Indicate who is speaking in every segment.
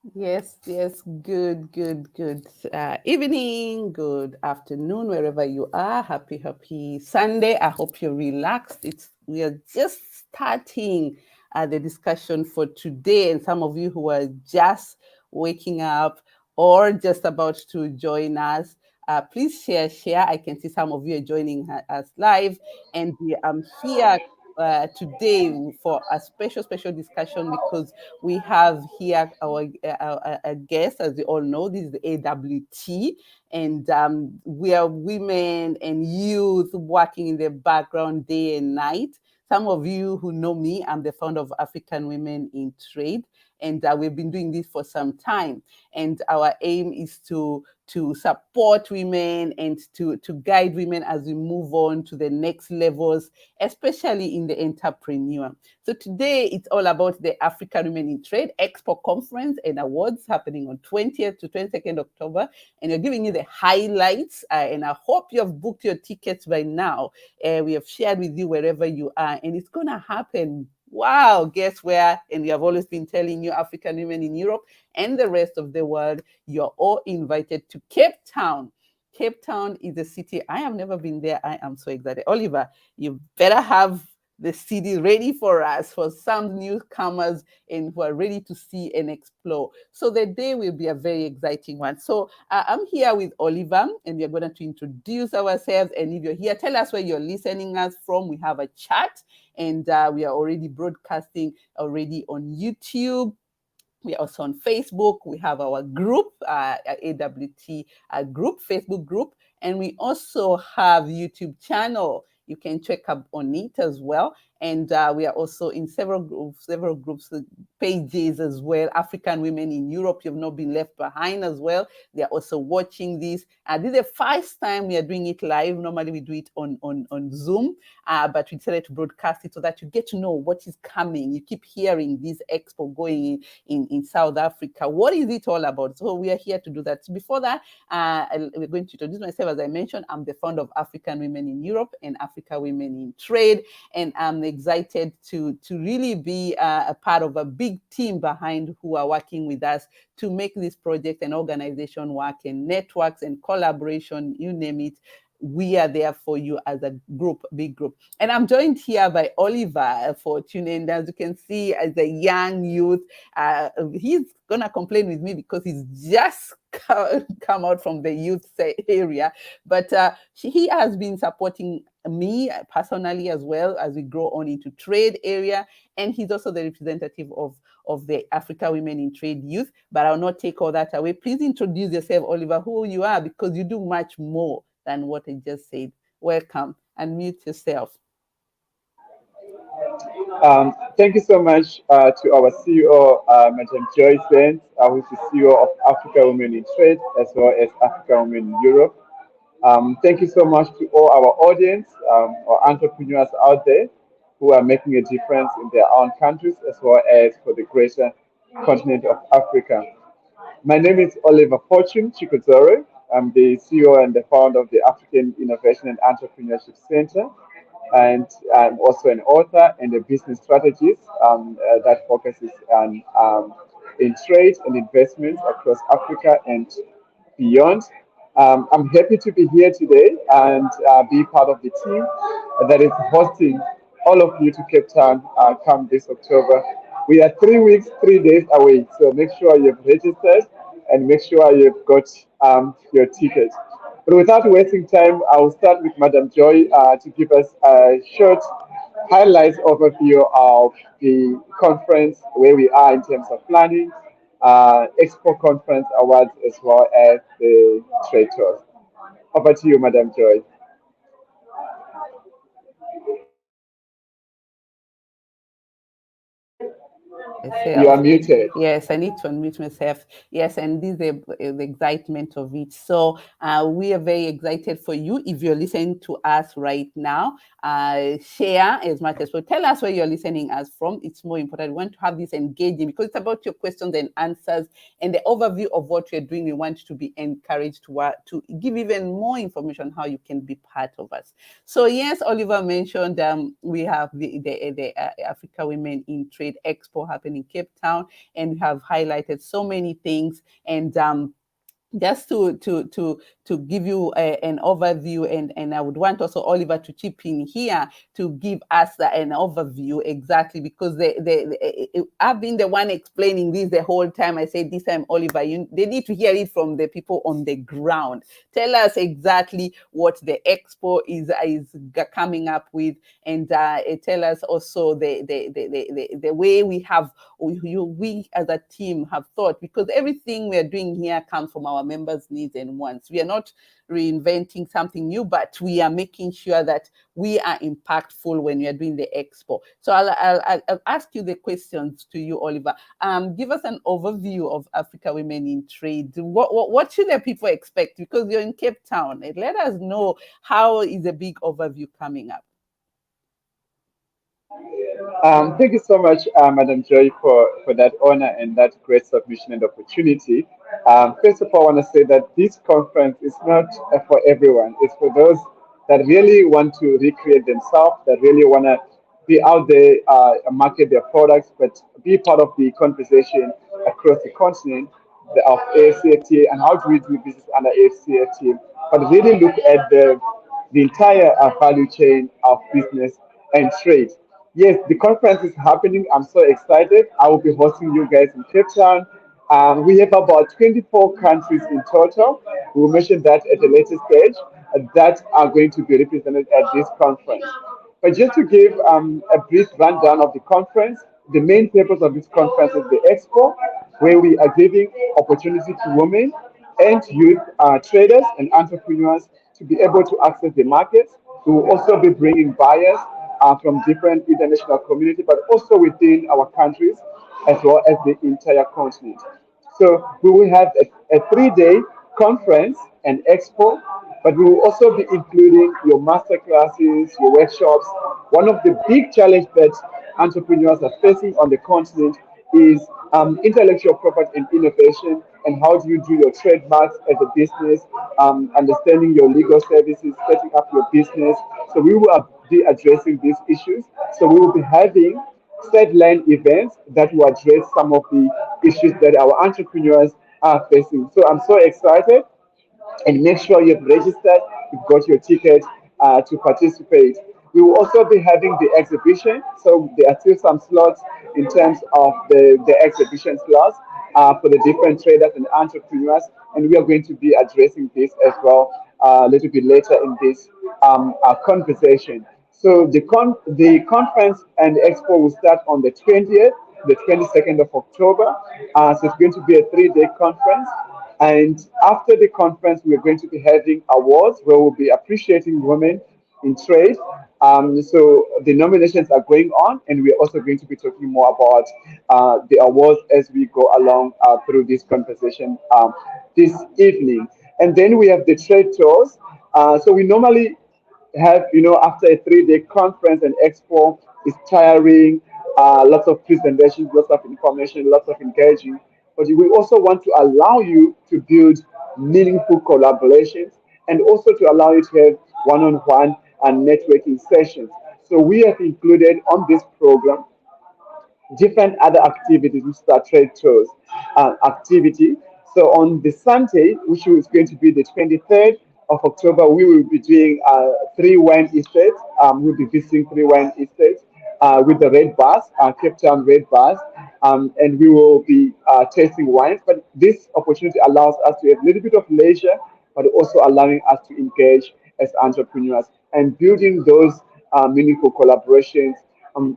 Speaker 1: Yes, yes, good. Evening, good afternoon, wherever you are. Happy Sunday. I hope you're relaxed. We are just starting the discussion for today, and some of you who are just waking up or just about to join us, please share. I can see some of you are joining us live, and I'm here today for a special discussion because we have here our guest, as you all know. This is the AWT, and we are women and youth working in the background day and night. Some of you who know me, I'm the founder of African Women in Trade, and we've been doing this for some time. And our aim is to support women and to guide women as we move on to the next levels, especially in the entrepreneur. So today it's all about the African Women in Trade Expo Conference and Awards happening on 20th to 22nd October. And we're giving you the highlights. And I hope you have booked your tickets by now. We have shared with you wherever you are. And it's going to happen. Wow, guess where? And we have always been telling you, African women in Europe and the rest of the world, you're all invited to Cape Town. Cape Town is a city. I have never been there. I am so excited. Oliver, you better have the city ready for us, for some newcomers and who are ready to see and explore. So the day will be a very exciting one. So I'm here with Oliver, and we're going to introduce ourselves. And if you're here, tell us where you're listening us from. We have a chat, and we are already broadcasting already on YouTube. We are also on Facebook. We have our group, AWT group, Facebook group, and we also have YouTube channel. You can check up on it as well. And we are also in several groups, pages as well. African Women in Europe, you've not been left behind as well. They are also watching this. This is the first time we are doing it live. Normally we do it on Zoom, but we decided to broadcast it so that you get to know what is coming. You keep hearing this expo going in South Africa. What is it all about? So we are here to do that. So before that, we're going to introduce myself. As I mentioned, I'm the founder of African Women in Europe and Africa Women in Trade, and I'm excited to really be a part of a big team behind who are working with us to make this project and organization work, and networks and collaboration, you name it. We are there for you as a group, big group. And I'm joined here by Oliver for tuning. As you can see, as a young youth, he's going to complain with me because he's just come out from the youth area. But he has been supporting me personally as well as we grow on into trade area. And he's also the representative of the Africa Women in Trade Youth. But I'll not take all that away. Please introduce yourself, Oliver, who you are, because you do much more than what I just said. Welcome. Unmute yourself.
Speaker 2: Thank you so much to our CEO, Madam Joyce Benz, who's the CEO of Africa Women in Trade, as well as Africa Women in Europe. Thank you so much to all our audience, our entrepreneurs out there who are making a difference in their own countries, as well as for the greater continent of Africa. My name is Oliver Fortune Chikuzore. I'm the CEO and the founder of the African Innovation and Entrepreneurship Center, and I'm also an author and a business strategist that focuses on in trade and investments across Africa and beyond. I'm happy to be here today and be part of the team that is hosting all of you to Cape Town come this October. We are 3 weeks, 3 days away, so make sure you've registered and make sure you've got your ticket. But without wasting time, I will start with Madam Joy to give us a short highlights overview of the conference, where we are in terms of planning, Expo Conference Awards, as well as the trade tours. Over to you, Madam Joy. You are
Speaker 1: Myself.
Speaker 2: muted.
Speaker 1: Yes, I need to unmute myself. Yes, and this is the excitement of it. So we are very excited for you. If you're listening to us right now, share as much as possible. Tell us where you're listening us from. It's more important. We want to have this engaging because it's about your questions and answers and the overview of what we're doing. We want to be encouraged to give even more information how you can be part of us. So yes, Oliver mentioned we have the Africa Women in Trade Expo happening happen in Cape Town, and we have highlighted so many things. And just to give you an overview, and I would want also Oliver to chip in here to give us an overview exactly, because I've been the one explaining this the whole time. I said this time, Oliver, they need to hear it from the people on the ground. Tell us exactly what the expo is coming up with, and tell us also the way we as a team have thought, because everything we are doing here comes from our members' needs and wants. We are not reinventing something new, but we are making sure that we are impactful when we are doing the expo. So I'll ask you the questions to you, Oliver. Give us an overview of Africa Women in Trade. What should the people expect? Because you're in Cape Town, and let us know how is a big overview coming up.
Speaker 2: Thank you so much, Madam Joy, for that honor and that great submission and opportunity. First of all, I want to say that this conference is not for everyone. It's for those that really want to recreate themselves, that really want to be out there, market their products, but be part of the conversation across the continent of AFCFTA and how do we do business under AFCFTA, but really look at the entire value chain of business and trade. Yes, the conference is happening. I'm so excited. I will be hosting you guys in Cape Town. We have about 24 countries in total. We will mention that at a later stage that are going to be represented at this conference. But just to give a brief rundown of the conference, the main purpose of this conference is the Expo, where we are giving opportunity to women and youth traders and entrepreneurs to be able to access the markets. We will also be bringing buyers from different international community, but also within our countries, as well as the entire continent. So we will have a 3-day conference and expo, but we will also be including your master classes, your workshops. One of the big challenges that entrepreneurs are facing on the continent is intellectual property and innovation, and how do you do your trademarks as a business, understanding your legal services, setting up your business. So we will be addressing these issues. So we will be having sideline events that will address some of the issues that our entrepreneurs are facing. So I'm so excited, and make sure you've registered, you've got your ticket to participate. We will also be having the exhibition, so there are still some slots in terms of the exhibition slots for the different traders and entrepreneurs, and we are going to be addressing this as well a little bit later in this conversation. So the conference and expo will start on the 20th, the 22nd of October. So it's going to be a 3-day conference. And after the conference, we're going to be having awards where we'll be appreciating women in trade. So the nominations are going on, and we're also going to be talking more about the awards as we go along through this conversation this evening. And then we have the trade tours. So we normally have, after a 3-day conference and expo, is tiring, lots of presentations, lots of information, lots of engaging. But we also want to allow you to build meaningful collaborations, and also to allow you to have one-on-one and networking sessions. So we have included on this program different other activities, which are trade tours activity. So on the Sunday, which is going to be the 23rd of October, we will be doing 3 wine estates. We'll be visiting 3 wine estates with the red bus, Cape Town red bus, and we will be tasting wines. But this opportunity allows us to have a little bit of leisure, but also allowing us to engage as entrepreneurs and building those meaningful collaborations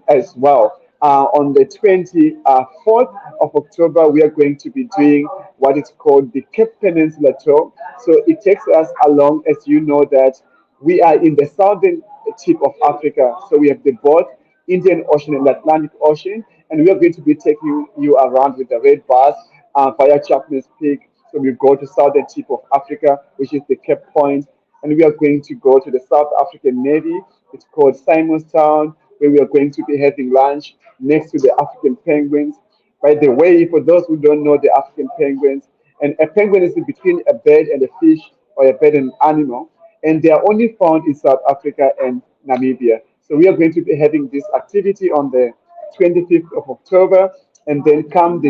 Speaker 2: as well. On the 24th of October, we are going to be doing what is called the Cape Peninsula Tour. So it takes us along, as you know, that we are in the southern tip of Africa. So we have the both Indian Ocean and Atlantic Ocean, and we are going to be taking you around with the red bus via Chapman's Peak. So we go to southern tip of Africa, which is the Cape Point, and we are going to go to the South African Navy. It's called Simonstown, where we are going to be having lunch next to the African penguins. By the way, for those who don't know the African penguins, and a penguin is in between a bird and a fish, or a bird and an animal, and they are only found in South Africa and Namibia. So we are going to be having this activity on the 25th of October, And then come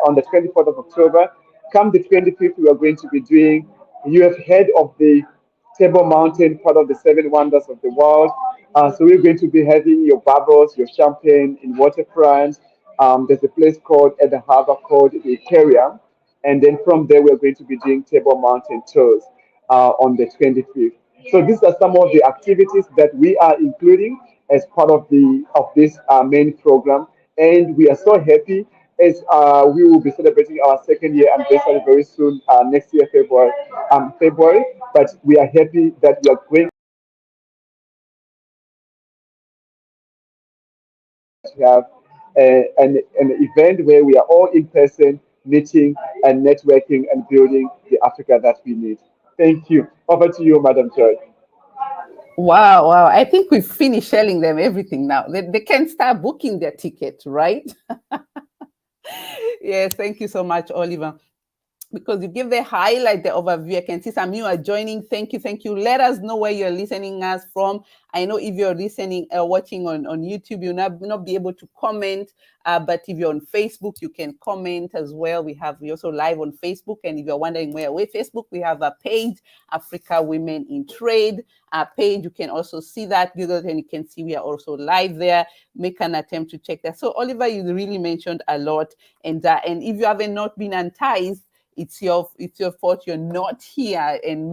Speaker 2: on the 24th of October, come the 25th, we are going to be doing, you have heard of the Table Mountain, part of the seven wonders of the world. So we're going to be having your bubbles, your champagne in waterfront. There's a place called at the harbor called the Aquarium. And then from there, we're going to be doing Table Mountain tours on the 25th. So these are some of the activities that we are including as part of this main program. And we are so happy as we will be celebrating our second year anniversary very soon, next year, February. But we are happy that we are going to have an event where we are all in person, meeting and networking and building the Africa that we need. Thank you. Over to you, Madam Joy.
Speaker 1: Wow, wow. I think we've finished selling them everything now. They can start booking their ticket, right? Yes, thank you so much, Oliver. Because you give the highlight, the overview. I can see some you are joining. Thank you, thank you. Let us know where you're listening us from. I know if you're listening, watching on YouTube, you'll not be able to comment. But if you're on Facebook, you can comment as well. We also live on Facebook. And if you're wondering where we're Facebook, we have a page, Africa Women in Trade. Page, you can also see that, and you can see we are also live there. Make an attempt to check that. So, Oliver, you really mentioned a lot. And if you haven't not been enticed, it's your fault you're not here and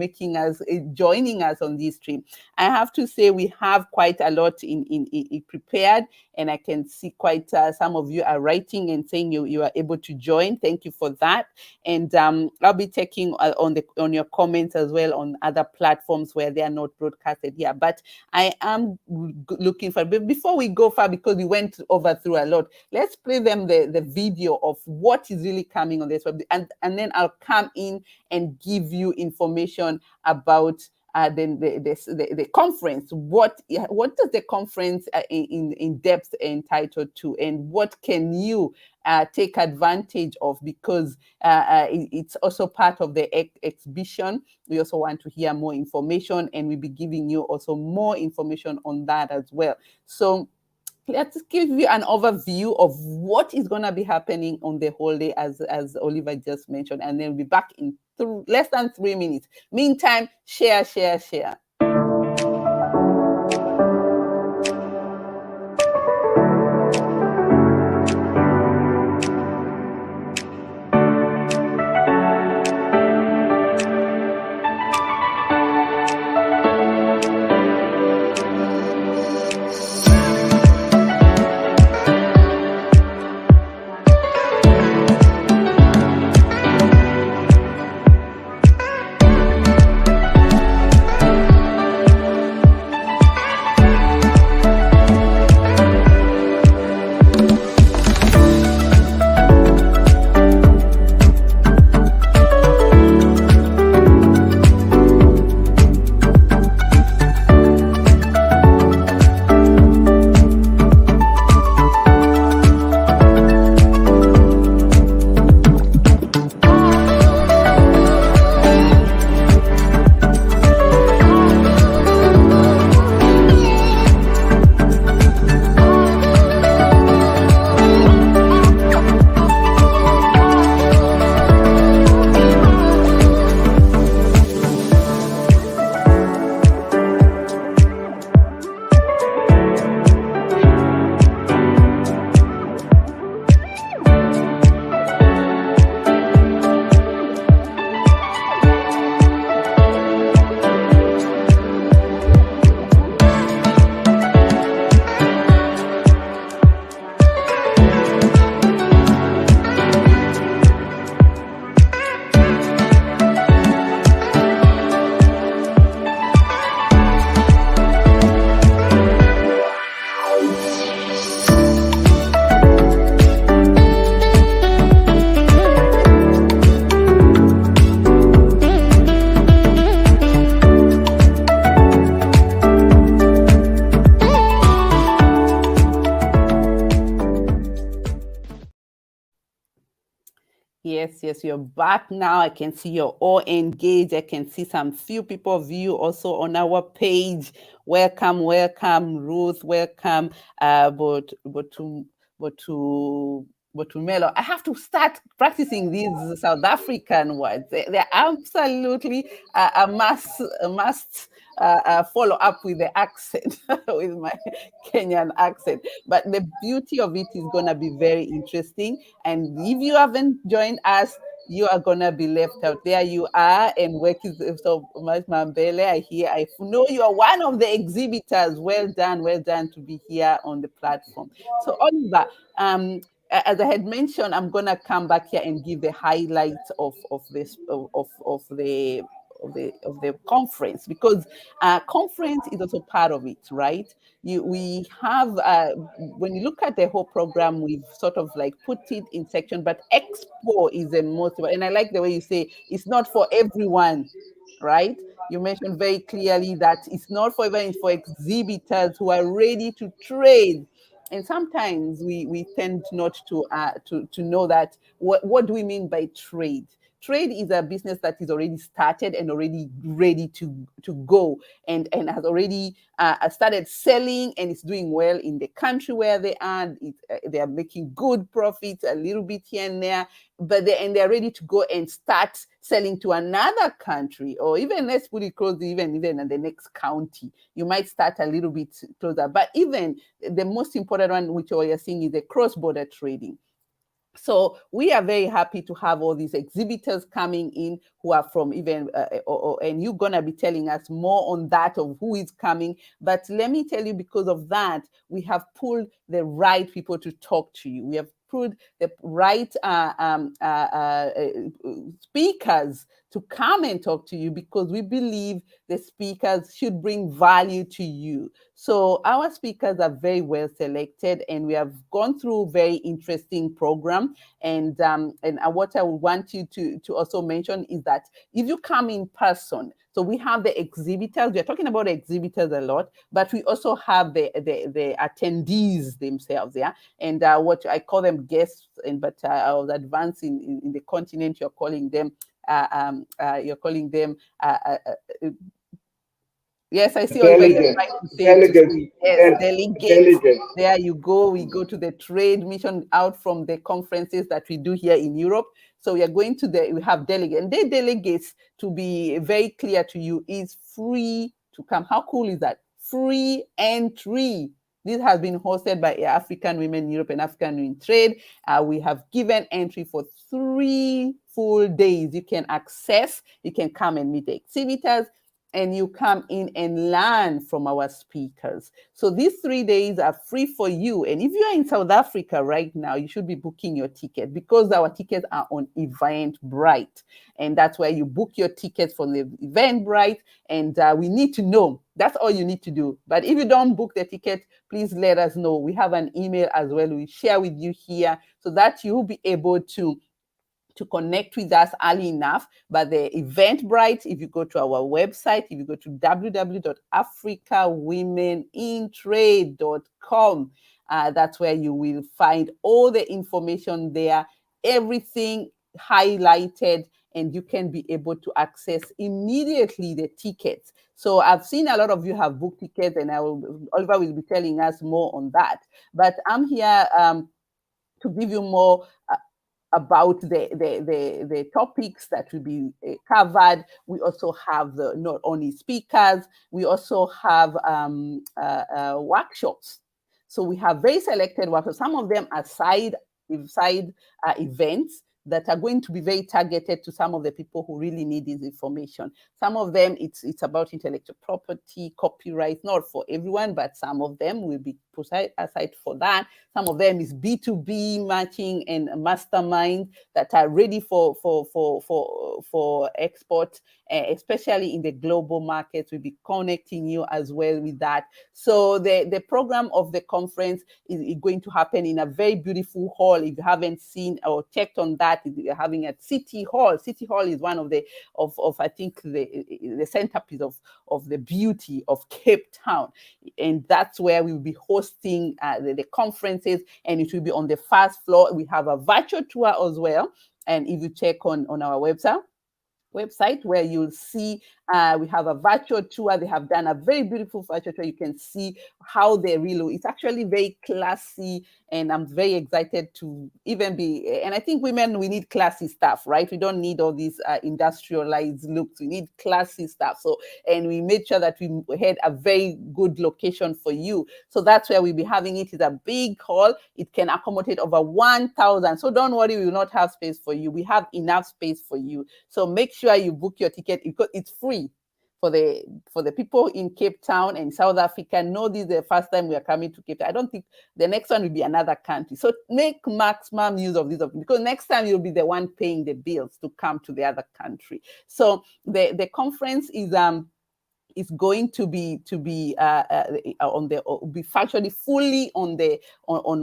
Speaker 1: joining us on this stream. I have to say we have quite a lot in prepared, and I can see quite some of you are writing and saying you are able to join. Thank you for that. And I'll be taking on your comments as well on other platforms where they are not broadcasted here. But I am looking for, but before we go far, because we went through a lot, let's play them the video of what is really coming on this web, and then I'll come in and give you information about the conference. What does the conference in depth entitled to, and what can you take advantage of, because it's also part of the exhibition. We also want to hear more information, and we'll be giving you also more information on that as well. So let's give you an overview of what is going to be happening on the whole day, as Oliver just mentioned, and then we'll be back in less than 3 minutes. Meantime, share. Yes, you're back now. I can see you're all engaged. I can see some few people of you also on our page. Welcome, Ruth. Welcome, but to Botumelo. I have to start practicing these South African words. They're absolutely a must follow up with the accent, with my Kenyan accent. But the beauty of it is going to be very interesting. And if you haven't joined us, you are gonna be left out. There you are, and work is so much Mambele. I know you are one of the exhibitors. Well done to be here on the platform. So Oliver, as I had mentioned, I'm gonna come back here and give the highlights of this of the conference, because conference is also part of it, right? We have when you look at the whole program, we've sort of like put it in section, but Expo is the most, and I like the way you say it's not for everyone, right? You mentioned very clearly that it's not for everyone, it's for exhibitors who are ready to trade. And sometimes we tend not to know that what do we mean by trade. Trade is a business that is already started and already ready to go, and has already started selling, and it's doing well in the country where they are. They are making good profits, a little bit here and there, but they're ready to go and start selling to another country, or even, let's put it close, even in the next county. You might start a little bit closer, but even the most important one, which you're seeing, is the cross-border trading. So we are very happy to have all these exhibitors coming in who are from even, and you're going to be telling us more on that, of who is coming. But let me tell you, because of that, we have pulled the right people to talk to you. We have pulled the right speakers to come and talk to you, because we believe the speakers should bring value to you. So our speakers are very well selected, and we have gone through a very interesting program. And what I would want you to also mention is that if you come in person, so we have the exhibitors. We are talking about exhibitors a lot, but we also have the attendees themselves, yeah. And what I call them guests, but I was advancing in the continent. You're calling them. Yes, I see Oliver, you're
Speaker 2: Delegates,
Speaker 1: trying to say to
Speaker 2: delegates,
Speaker 1: see. Yes, delegates.
Speaker 2: delegates.
Speaker 1: There you go. We go to the trade mission out from the conferences that we do here in Europe. So we are going to we have delegates. And the delegates, to be very clear to you, is free to come. How cool is that? Free entry. This has been hosted by African Women in Europe and Africawomenintrade. We have given entry for 3 full days. You can access, you can come and meet the exhibitors, and you come in and learn from our speakers. So these 3 days are free for you. And if you are in South Africa right now, you should be booking your ticket, because our tickets are on Eventbrite. And that's where you book your tickets from the Eventbrite. And we need to know. That's all you need to do. But if you don't book the ticket, please let us know. We have an email as well. We share with you here, so that you'll be able to connect with us early enough. But the Eventbrite, if you go to our website, if you go to www.africawomenintrade.com, that's where you will find all the information there, everything highlighted, and you can be able to access immediately the tickets. So I've seen a lot of you have booked tickets, and Oliver will be telling us more on that. But I'm here to give you more about the topics that will be covered. We also have not only speakers, we also have workshops. So we have very selected workshops. Some of them are side events that are going to be very targeted to some of the people who really need this information. Some of them, it's about intellectual property, copyright, not for everyone, but some of them will be put aside for that. Some of them is B2B matching and mastermind that are ready for export, especially in the global markets. We'll be connecting you as well with that. So the program of the conference is going to happen in a very beautiful hall. If you haven't seen or checked on that, you're having at City Hall. City Hall is one of the I think the centerpiece of the beauty of Cape Town, and that's where we will be hosting the conferences, and it will be on the first floor. We have a virtual tour as well, and if you check on our website, website, where you'll see we have a virtual tour. They have done a very beautiful virtual tour. You can see how they really, it's actually very classy, and I'm very excited to even be, and I think women, we need classy stuff, right? We don't need all these industrialized looks. We need classy stuff. So, and we made sure that we had a very good location for you. So that's where we'll be having it. It's a big hall. It can accommodate over 1,000. So don't worry, we will not have space for you. We have enough space for you. So make sure you book your ticket, because it's free for the people in Cape Town and South Africa. No, this is the first time we are coming to Cape Town. I don't think the next one will be another country. So make maximum use of this, because next time you'll be the one paying the bills to come to the other country. So the conference is going to be on the be factually fully on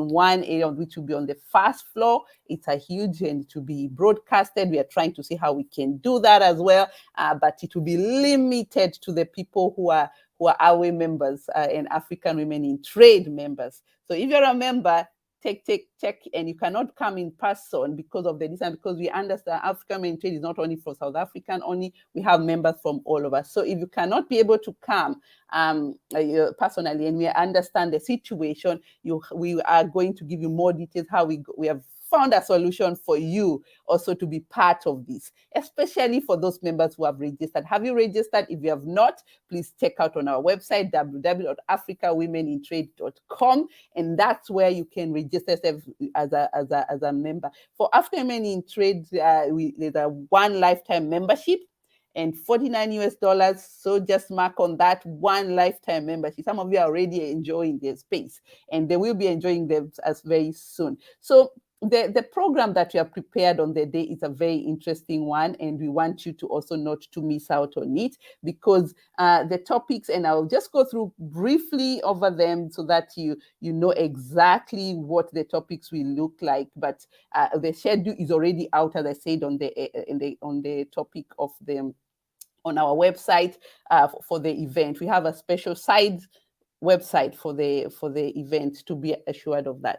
Speaker 1: one area, which will be on the first floor. It's a huge, and to be broadcasted. We are trying to see how we can do that as well, but it will be limited to the people who are AWE members and African Women in Trade members. So if you're a member, check, and you cannot come in person because of the distance, because we understand Africawomenintrade is not only for South African only, we have members from all over. So if you cannot be able to come personally, and we understand the situation, we are going to give you more details how we have found a solution for you also to be part of this, especially for those members who have registered. Have you registered? If you have not, please check out on our website, www.africawomenintrade.com, and that's where you can register as a member. For African Women in Trade, there's a one lifetime membership and $49. So just mark on that one lifetime membership. Some of you are already enjoying their space, and they will be enjoying them as very soon. So the program that we have prepared on the day is a very interesting one, and we want you to also not to miss out on it, because the topics, and I'll just go through briefly over them so that you know exactly what the topics will look like. But the schedule is already out, as I said, on the topic of them on our website for the event. We have a special side website for the event to be assured of that,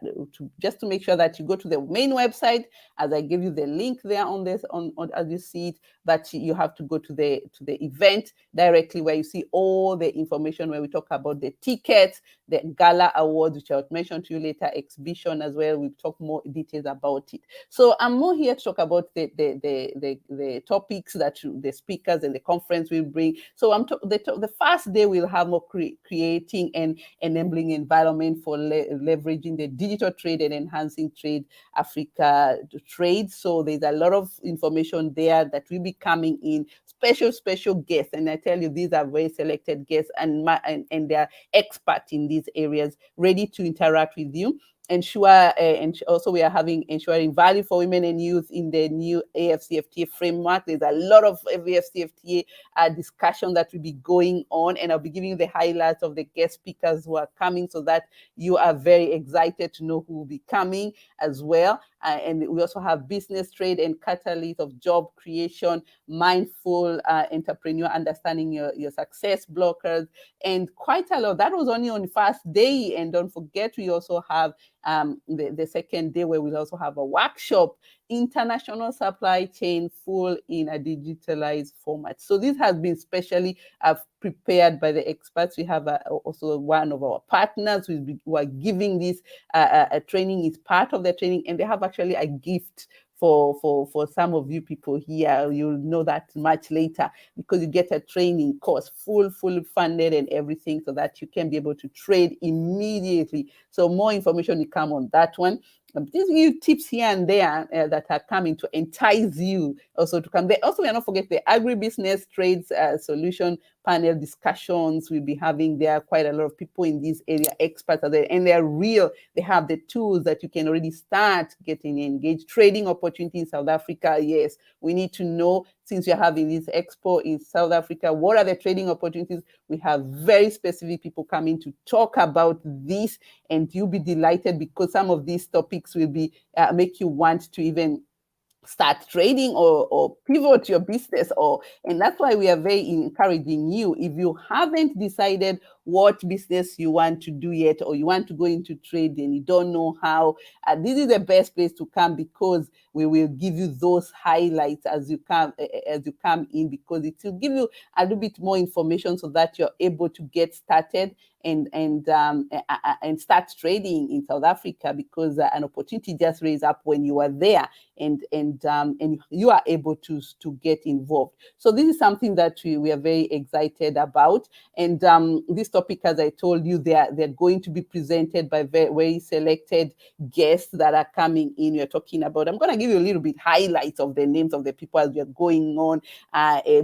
Speaker 1: just to make sure that you go to the main website, as I give you the link there on this on as you see it, but you have to go to the event directly, where you see all the information, where we talk about the tickets, the gala awards, which I'll mention to you later, exhibition as well. We'll talk more details about it. So I'm more here to talk about the topics that the speakers and the conference will bring. So the first day we'll have more creating and enabling environment for leveraging the digital trade and enhancing trade Africa trade. So there's a lot of information there that will be coming in. Special guests, and I tell you, these are very selected guests, and they're experts in these areas, ready to interact with you. And also we are ensuring value for women and youth in the new AFCFTA framework. There's a lot of AFCFTA discussion that will be going on, and I'll be giving you the highlights of the guest speakers who are coming, so that you are very excited to know who will be coming as well. And we also have business, trade, and catalyst of job creation, mindful entrepreneur, understanding your success blockers, and quite a lot. That was only on the first day, and don't forget, we also have the second day, where we'll also have a workshop, international supply chain full in a digitalized format. So this has been specially prepared by the experts. We have also one of our partners who are giving this training, is part of the training, and they have actually a gift for some of you people here. You'll know that much later, because you get a training course, fully funded and everything, so that you can be able to trade immediately. So more information will come on that one. These new tips here and there that are coming to entice you also to come. Also, we are not forget the agribusiness trades solution panel discussions we'll be having there. Quite a lot of people in this area, experts are there, and they're real. They have the tools that you can already start getting engaged. Trading opportunity in South Africa, yes, we need to know, since you're having this expo in South Africa, what are the trading opportunities? We have very specific people coming to talk about this, and you'll be delighted, because some of these topics will be make you want to even start trading or pivot your business, and that's why we are very encouraging you. If you haven't decided what business you want to do yet, or you want to go into trade and you don't know how, this is the best place to come, because we will give you those highlights as you come in, because it will give you a little bit more information so that you're able to get started and start trading in South Africa, because an opportunity just raised up when you are there, and you are able to get involved. So this is something that we are very excited about. And this topic, as I told you, they're going to be presented by very selected guests that are coming in. We're talking about, I'm going to give you a little bit highlights of the names of the people as we're going on,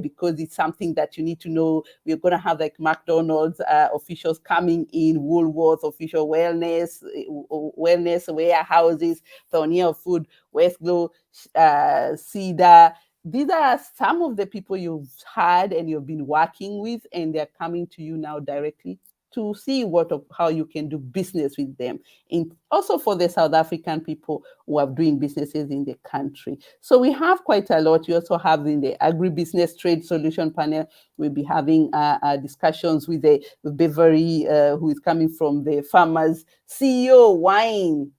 Speaker 1: because it's something that you need to know. We're going to have like McDonald's officials coming in, Woolworths official, wellness warehouses, Pioneer Food, Westglow, Cedar. These are some of the people you've had and you've been working with, and they're coming to you now directly to see how you can do business with them. And also for the South African people who are doing businesses in the country. So we have quite a lot. You also have in the agribusiness trade solution panel, we'll be having discussions with Beverly, who is coming from the farmers CEO wine,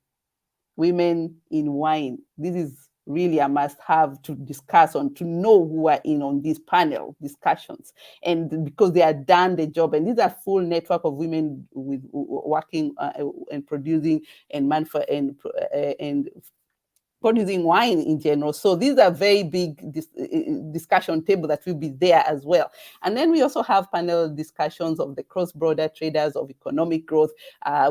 Speaker 1: women in wine. This is really a must-have to discuss on, to know who are in on these panel discussions, and because they are done the job, and these are full network of women with working and producing and producing wine in general. So these are very big discussion table that will be there as well. And then we also have panel discussions of the cross-border traders, of economic growth,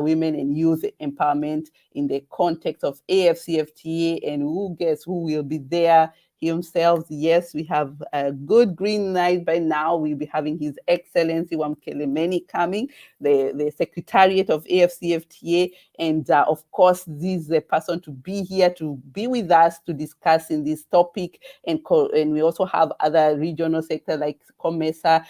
Speaker 1: women and youth empowerment in the context of AFCFTA, and who will be there himself. Yes, we have a good green light by now. We'll be having His Excellency Wamkelemeni coming, the Secretariat of AFCFTA, and of course, this is the person to be here to be with us to discuss in this topic. And we also have other regional sectors like COMESA,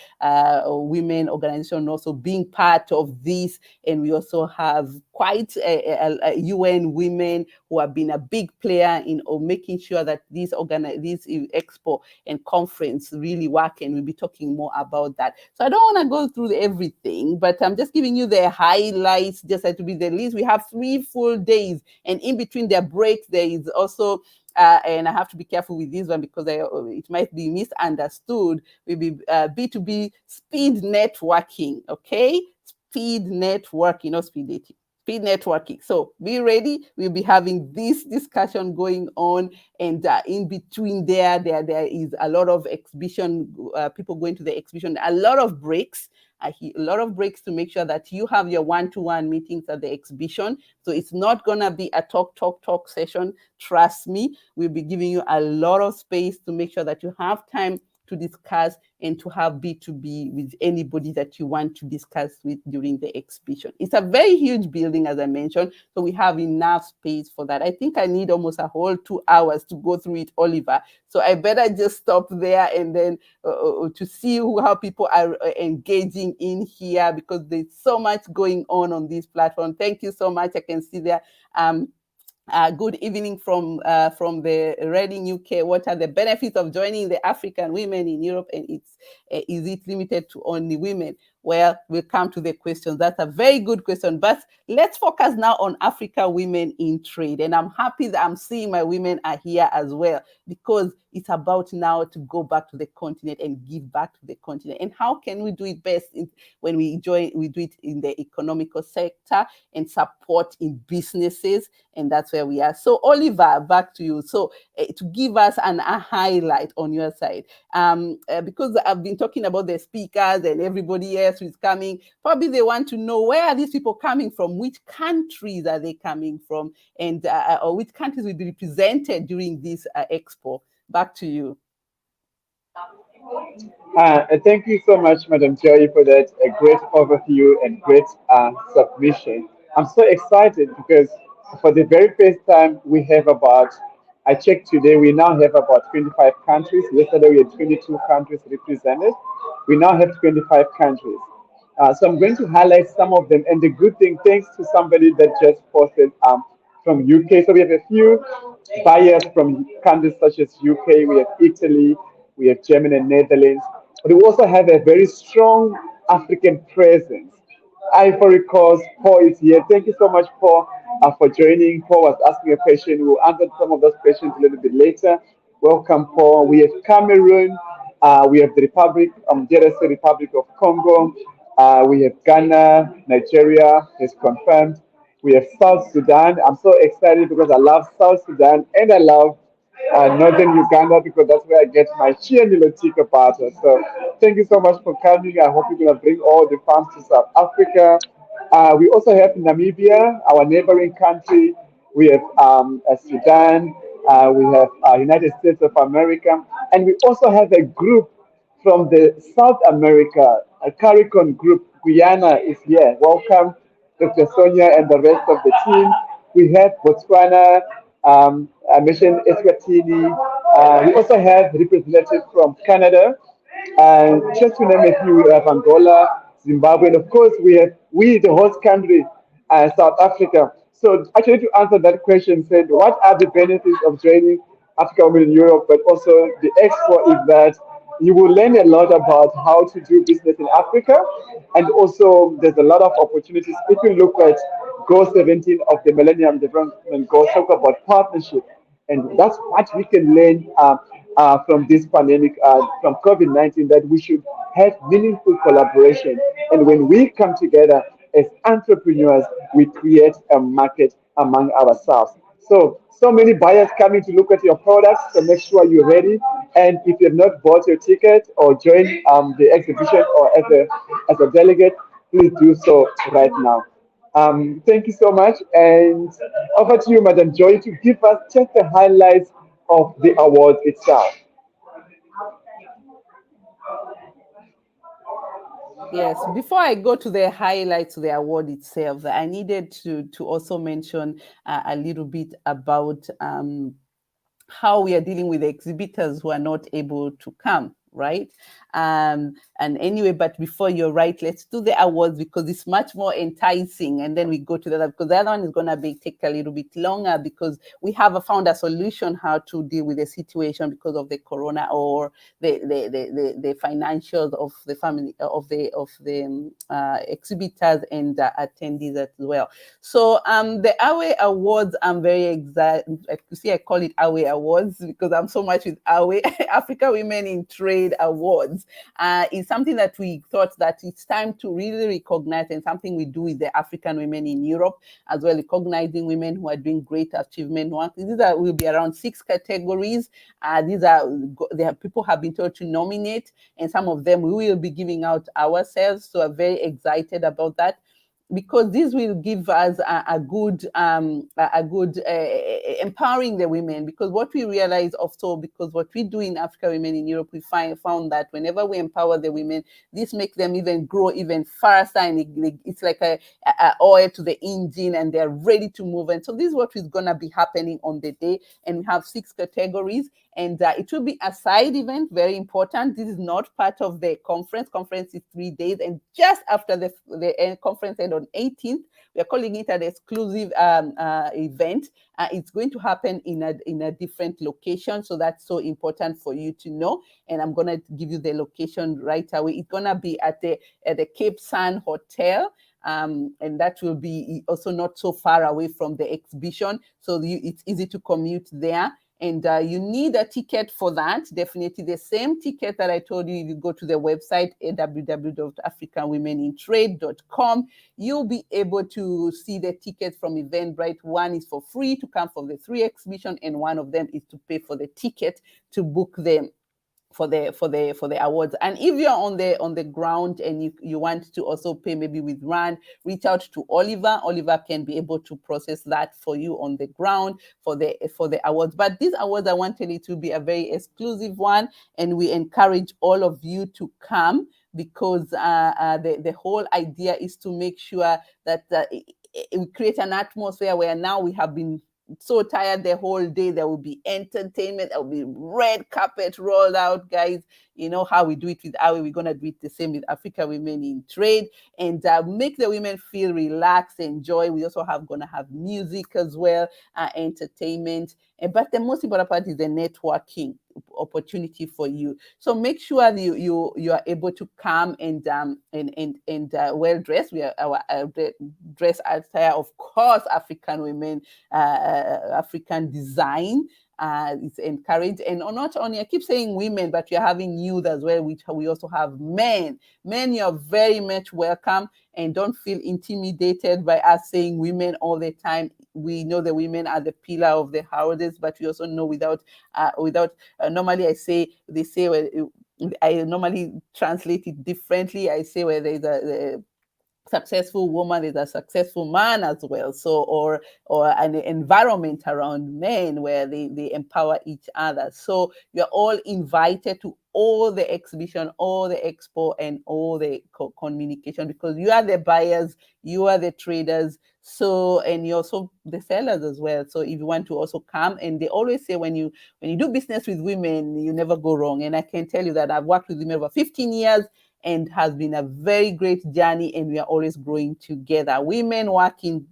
Speaker 1: women organization also being part of this. And we also have quite a UN women who have been a big player in making sure that this expo and conference really work, and we'll be talking more about that. So I don't want to go through everything, but I'm just giving you the highlights, just to be the least. We have 3 full days, and in between their breaks, there is also and I have to be careful with this one because it might be misunderstood. Will be B2B speed networking, okay? Speed networking, not speed dating. Speed networking. So be ready. We'll be having this discussion going on, and in between there is a lot of exhibition, people going to the exhibition, a lot of breaks. A lot of breaks to make sure that you have your one-to-one meetings at the exhibition. So it's not going to be a talk session. Trust me, we'll be giving you a lot of space to make sure that you have time to discuss and to have B2B with anybody that you want to discuss with during the exhibition. It's a very huge building, as I mentioned, so we have enough space for that. I think I need almost a whole 2 hours to go through it, Oliver. So I better just stop there and then to see how people are engaging in here, because there's so much going on this platform. Thank you so much. I can see there. Good evening from the Reading, UK. What are the benefits of joining the African women in Europe, and is it limited to only women? Well, we'll come to the questions. That's a very good question. But let's focus now on Africa women in trade. And I'm happy that I'm seeing my women are here as well, because it's about now to go back to the continent and give back to the continent. And how can we do it best when we do it in the economical sector and support in businesses? And that's where we are. So Oliver, back to you. So to give us a highlight on your side, because I've been talking about the speakers and everybody else who is coming, probably they want to know, where are these people coming from? Which countries are they coming from? And or which countries will be represented during this expo? Back to you.
Speaker 2: Thank you so much, Madam Joy, for that great overview and great submission. I'm so excited because for the very first time, we have I checked today, we now have about 25 countries. Yesterday, we had 22 countries represented. We now have 25 countries. So I'm going to highlight some of them. And the good thing, thanks to somebody that just posted from UK. So we have a few buyers from countries such as UK, we have Italy, we have Germany and Netherlands. But we also have a very strong African presence. Ivory Coast. Paul is here. Thank you so much, Paul, for joining. Paul was asking a question. We'll answer some of those questions a little bit later. Welcome, Paul. We have Cameroon. We have the DRC Republic of Congo. We have Ghana. Nigeria has confirmed. We have South Sudan. I'm so excited because I love South Sudan and I love northern Uganda because that's where I get my chia nilotica butter. So thank you so much for coming. I hope you're going to bring all the farms to South Africa. We also have Namibia, our neighboring country. We have Sudan. We have United States of America. And we also have a group from the South America, a CARICOM group. Guyana is here. Welcome, Dr. Sonia and the rest of the team. We have Botswana, I mentioned Eswatini. We also have representatives from Canada. And just to name a few, we have Angola, Zimbabwe, and of course the host country, South Africa. So actually to answer that question, said what are the benefits of joining Africa Women in Europe, but also the Expo is that you will learn a lot about how to do business in Africa, and also there's a lot of opportunities. If you look at Goal 17 of the Millennium Development Goals, talk about partnership, and that's what we can learn from this pandemic, from COVID-19, that we should have meaningful collaboration. And when we come together as entrepreneurs, we create a market among ourselves. So many buyers coming to look at your products, so make sure you're ready. And if you have not bought your ticket or joined the exhibition or as a delegate, please do so right now. Thank you so much. And over to you, Madam Joy, to give us just the highlights of the award itself.
Speaker 1: Yes, before I go to the highlights of the award itself, I needed to also mention a little bit about how we are dealing with the exhibitors who are not able to come, right? And anyway, but before you're right, let's do the awards because it's much more enticing, and then we go to the other, because the other one is going to be take a little bit longer because we have found a solution how to deal with the situation because of the corona or the financials of the family of the exhibitors and attendees as well. So the Awe Awards, I'm very excited. You see, I call it Awe Awards because I'm so much with Awe Africa Women in Trade Awards. Is something that we thought that it's time to really recognize, and something we do with the African women in Europe as well, recognizing women who are doing great achievement work. Will be around 6 categories. There people have been told to nominate, and some of them we will be giving out ourselves. So I'm very excited about that, because this will give us a good empowering the women. Because what we realize also, because what we do in Africa Women in Europe, we found that whenever we empower the women, this makes them even grow even faster, and it's like a oil to the engine, and they're ready to move. And so this is what is going to be happening on the day, and we have 6 categories. And it will be a side event, very important. This is not part of the conference. Conference is 3 days, and just after the conference end on 18th, we are calling it an exclusive event. It's going to happen in a different location, so that's so important for you to know. And I'm gonna give you the location right away. It's gonna be at the Cape San Hotel. And that will be also not so far away from the exhibition, so it's easy to commute there. And you need a ticket for that. Definitely the same ticket that I told you. If you go to the website, www.africawomenintrade.com, you'll be able to see the tickets from Eventbrite. One is for free to come for the 3 exhibition, and one of them is to pay for the ticket to book them for the awards. And if you're on the ground and you want to also pay maybe with Rand, reach out to Oliver can be able to process that for you on the ground for the awards. But these awards, I wanted it to be a very exclusive one, and we encourage all of you to come, because the whole idea is to make sure that we create an atmosphere where now we have been so tired the whole day. There will be entertainment, there will be red carpet rolled out, guys. You know how we do it with Awe. We're gonna do it the same with Africa Women in Trade, and make the women feel relaxed, enjoy. We also gonna have music as well, entertainment. But the most important part is the networking opportunity for you. So make sure you are able to come and well dressed. We are our dress attire, of course, African women, African design. It's encouraged, and not only, I keep saying women, but we are having youth as well, which we also have men. Men, you're very much welcome, and don't feel intimidated by us saying women all the time. We know the women are the pillar of the houses, but we also know without normally I say, they say, well, I normally translate it differently. I say where there's a successful woman is a successful man as well. So or an environment around men where they empower each other. So you're all invited to all the exhibition, all the expo, and all the communication, because you are the buyers, you are the traders, so, and you're also the sellers as well. So if you want to also come, and they always say when you do business with women, you never go wrong. And I can tell you that I've worked with women over 15 years, and has been a very great journey, and we are always growing together. Women work in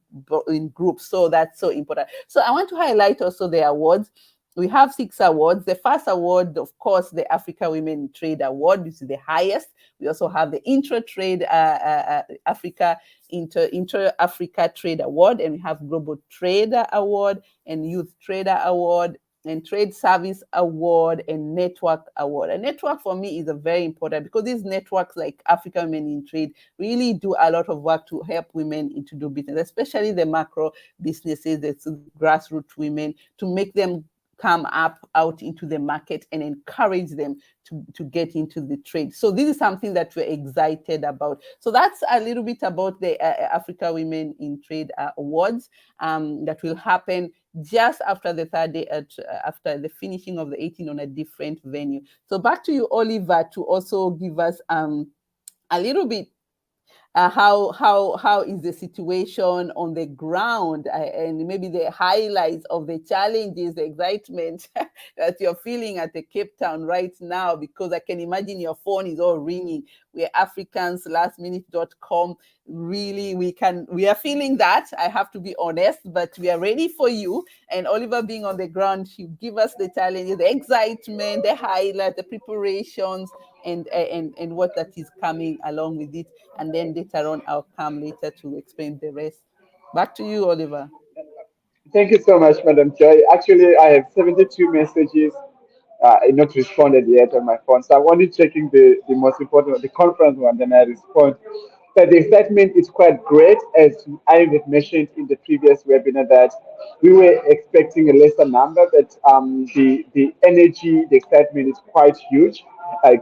Speaker 1: groups, so that's so important. So I want to highlight also the awards. We have 6 awards. The first award, of course, the Africa Women in Trade Award, which is the highest. We also have the Intra-Trade Africa Inter-Africa Trade Award, and we have Global Trader Award, and Youth Trader Award, and Trade Service Award, and Network Award. A network for me is a very important, because these networks like Africa Women in Trade really do a lot of work to help women to do business, especially the macro businesses, the grassroots women, to make them come up out into the market and encourage them to get into the trade. So this is something that we're excited about. So that's a little bit about the Africa Women in Trade Awards that will happen just after the third day, after the finishing of the 18 on a different venue. So back to you, Oliver, to also give us a little bit how is the situation on the ground, and maybe the highlights of the challenges, the excitement that you're feeling at the Cape Town right now, because I can imagine your phone is all ringing. We're Africans, lastminute.com. Really, we are feeling that, I have to be honest, but we are ready for you. And Oliver being on the ground, he give us the challenges, the excitement, the highlight, the preparations, and what that is coming along with it. And then later on, I'll come later to explain the rest. Back to you, Oliver.
Speaker 2: Thank you so much, Madam Joy. Actually, I have 72 messages not responded yet on my phone. So I'm only checking the most important, the conference one, then I respond. But the excitement is quite great, as I had mentioned in the previous webinar, that we were expecting a lesser number, but the energy, the excitement is quite huge,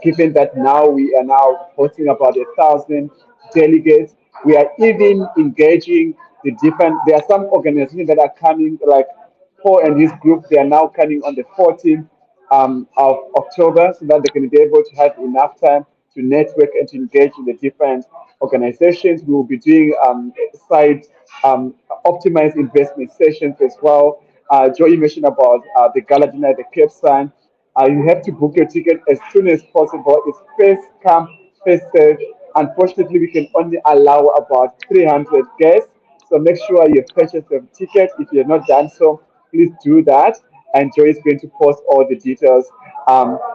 Speaker 2: given that now we are now hosting about 1,000 delegates. We are even engaging the different, there are some organizations that are coming, like Paul and his group, they are now coming on the 14th of October, so that they can be able to have enough time to network and to engage in the different organizations. We will be doing side optimized investment sessions as well. Joy mentioned about the gala dinner at the Cape Town. You have to book your ticket as soon as possible. It's first come, first serve. Unfortunately, we can only allow about 300 guests. So make sure you purchase your ticket. If you have not done so, please do that. And Joy is going to post all the details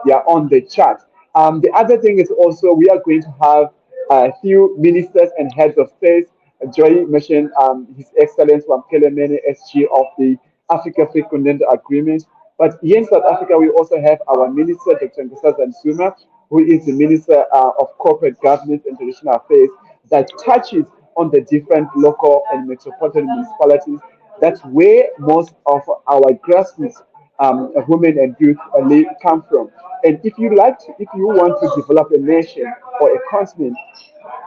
Speaker 2: yeah, on the chat. The other thing is also we are going to have a few ministers and heads of state. Joy mentioned His Excellency Wamkele SG of the Africa Free Continental Agreement. But here in South Africa, we also have our Minister, Dr. Nkosazana Zuma, who is the Minister of Corporate Governance and Traditional Affairs, that touches on the different local and metropolitan municipalities. That's where most of our grassroots women and youth come from. And if you like to, if you want to develop a nation or a continent,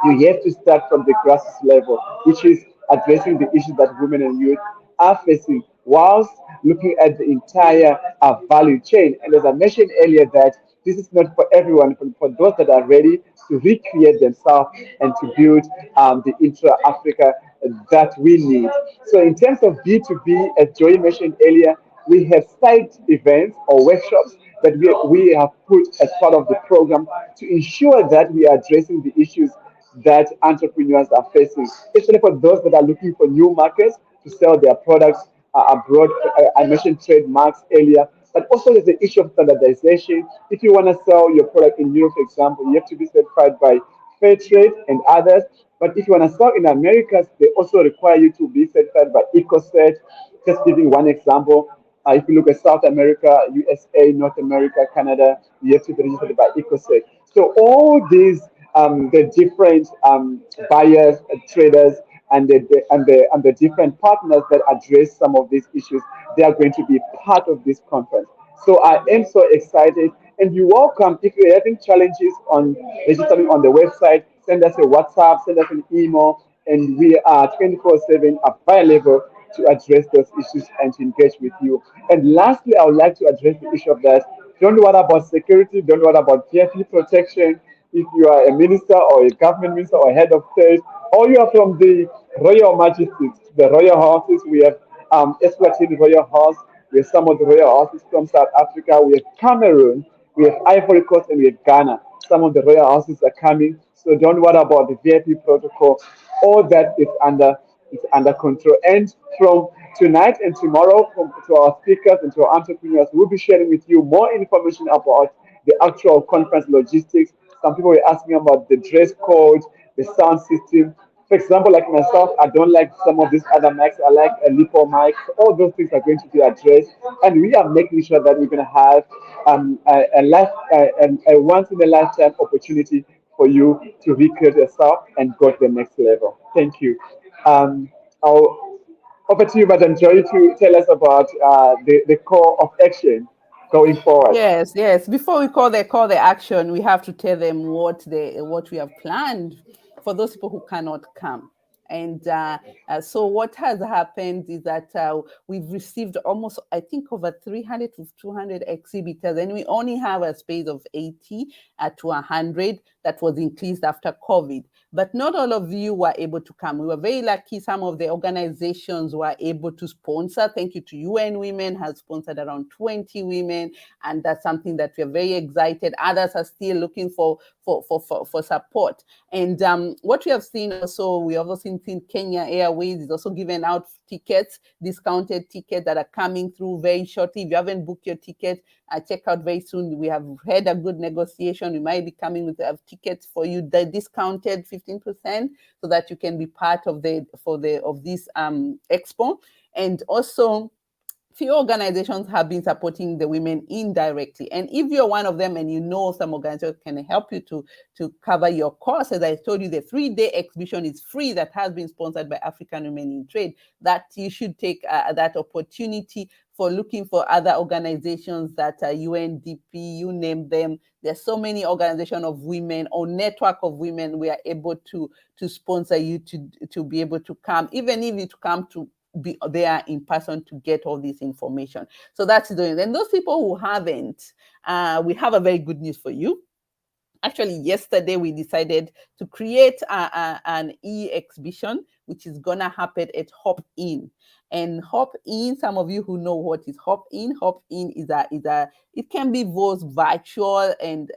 Speaker 2: you have to start from the grassroots level, which is addressing the issues that women and youth are facing, whilst looking at the entire value chain. And as I mentioned earlier, that this is not for everyone, for those that are ready to recreate themselves and to build the intra-Africa that we need. So in terms of B2B, as Joy mentioned earlier, we have side events or workshops that we have put as part of the program to ensure that we are addressing the issues that entrepreneurs are facing, especially for those that are looking for new markets to sell their products abroad. I mentioned trademarks earlier, But also there's the issue of standardization. If you want to sell your product in Europe, for example, you have to be certified by fair trade and others. But if you want to sell in Americas, they also require you to be certified by EcoCert. Just giving one example, if you look at South America, USA, North America, Canada, you have to be registered by EcoCert. So all these, the different buyers, traders, and the different partners that address some of these issues, they are going to be part of this conference. So I am so excited, and you're welcome. If you're having challenges on registering on the website, send us a WhatsApp, send us an email, and we are 24/7 available to address those issues and to engage with you. And lastly, I would like to address the issue of that. Don't worry about security, don't worry about PFE protection. If you are a minister or a government minister or head of state, or you are from the Royal Majesties, the Royal Houses, we have Eswatini Royal House, we have some of the Royal Houses from South Africa, we have Cameroon, we have Ivory Coast, and we have Ghana. Some of the Royal Houses are coming, so don't worry about the VIP protocol. All that is under control. And from tonight and tomorrow, to our speakers and to our entrepreneurs, we'll be sharing with you more information about the actual conference logistics. Some people were asking about the dress code, the sound system. For example, like myself, I don't like some of these other mics. I like a lipo mic. All those things are going to be addressed, and we are making sure that we're going to have a once in a lifetime opportunity for you to recreate yourself and go to the next level. Thank you. I'll over to you, Madam Joy, to tell us about the call of action going forward.
Speaker 1: Yes, yes. Before we call the action, we have to tell them what we have planned for those people who cannot come. And so what has happened is that we've received almost, I think, over 300 to 200 exhibitors, and we only have a space of 80 to 100 that was increased after COVID. But not all of you were able to come. We were very lucky. Some of the organizations were able to sponsor. Thank you to UN Women, has sponsored around 20 women, and that's something that we're very excited. Others are still looking for support. And what we have seen also, we have also seen Kenya Airways is also giving out tickets, discounted tickets that are coming through very shortly. If you haven't booked your ticket, check out very soon. We have had a good negotiation. We might be coming with tickets for you, the discounted 15%, so that you can be part of this expo. And also, few organizations have been supporting the women indirectly. And if you're one of them and you know some organizations can help you to cover your costs, as I told you, the 3-day exhibition is free that has been sponsored by African Women in Trade, that you should take that opportunity for looking for other organizations that are UNDP, you name them. There's so many organizations of women or network of women we are able to sponsor you to be able to come, even if you come to be there in person to get all this information. So that's doing. And those people who haven't, we have a very good news for you. Actually, yesterday we decided to create an e-exhibition, which is gonna happen at Hop In. And Hop In, some of you who know what is Hop In is a it can be both virtual and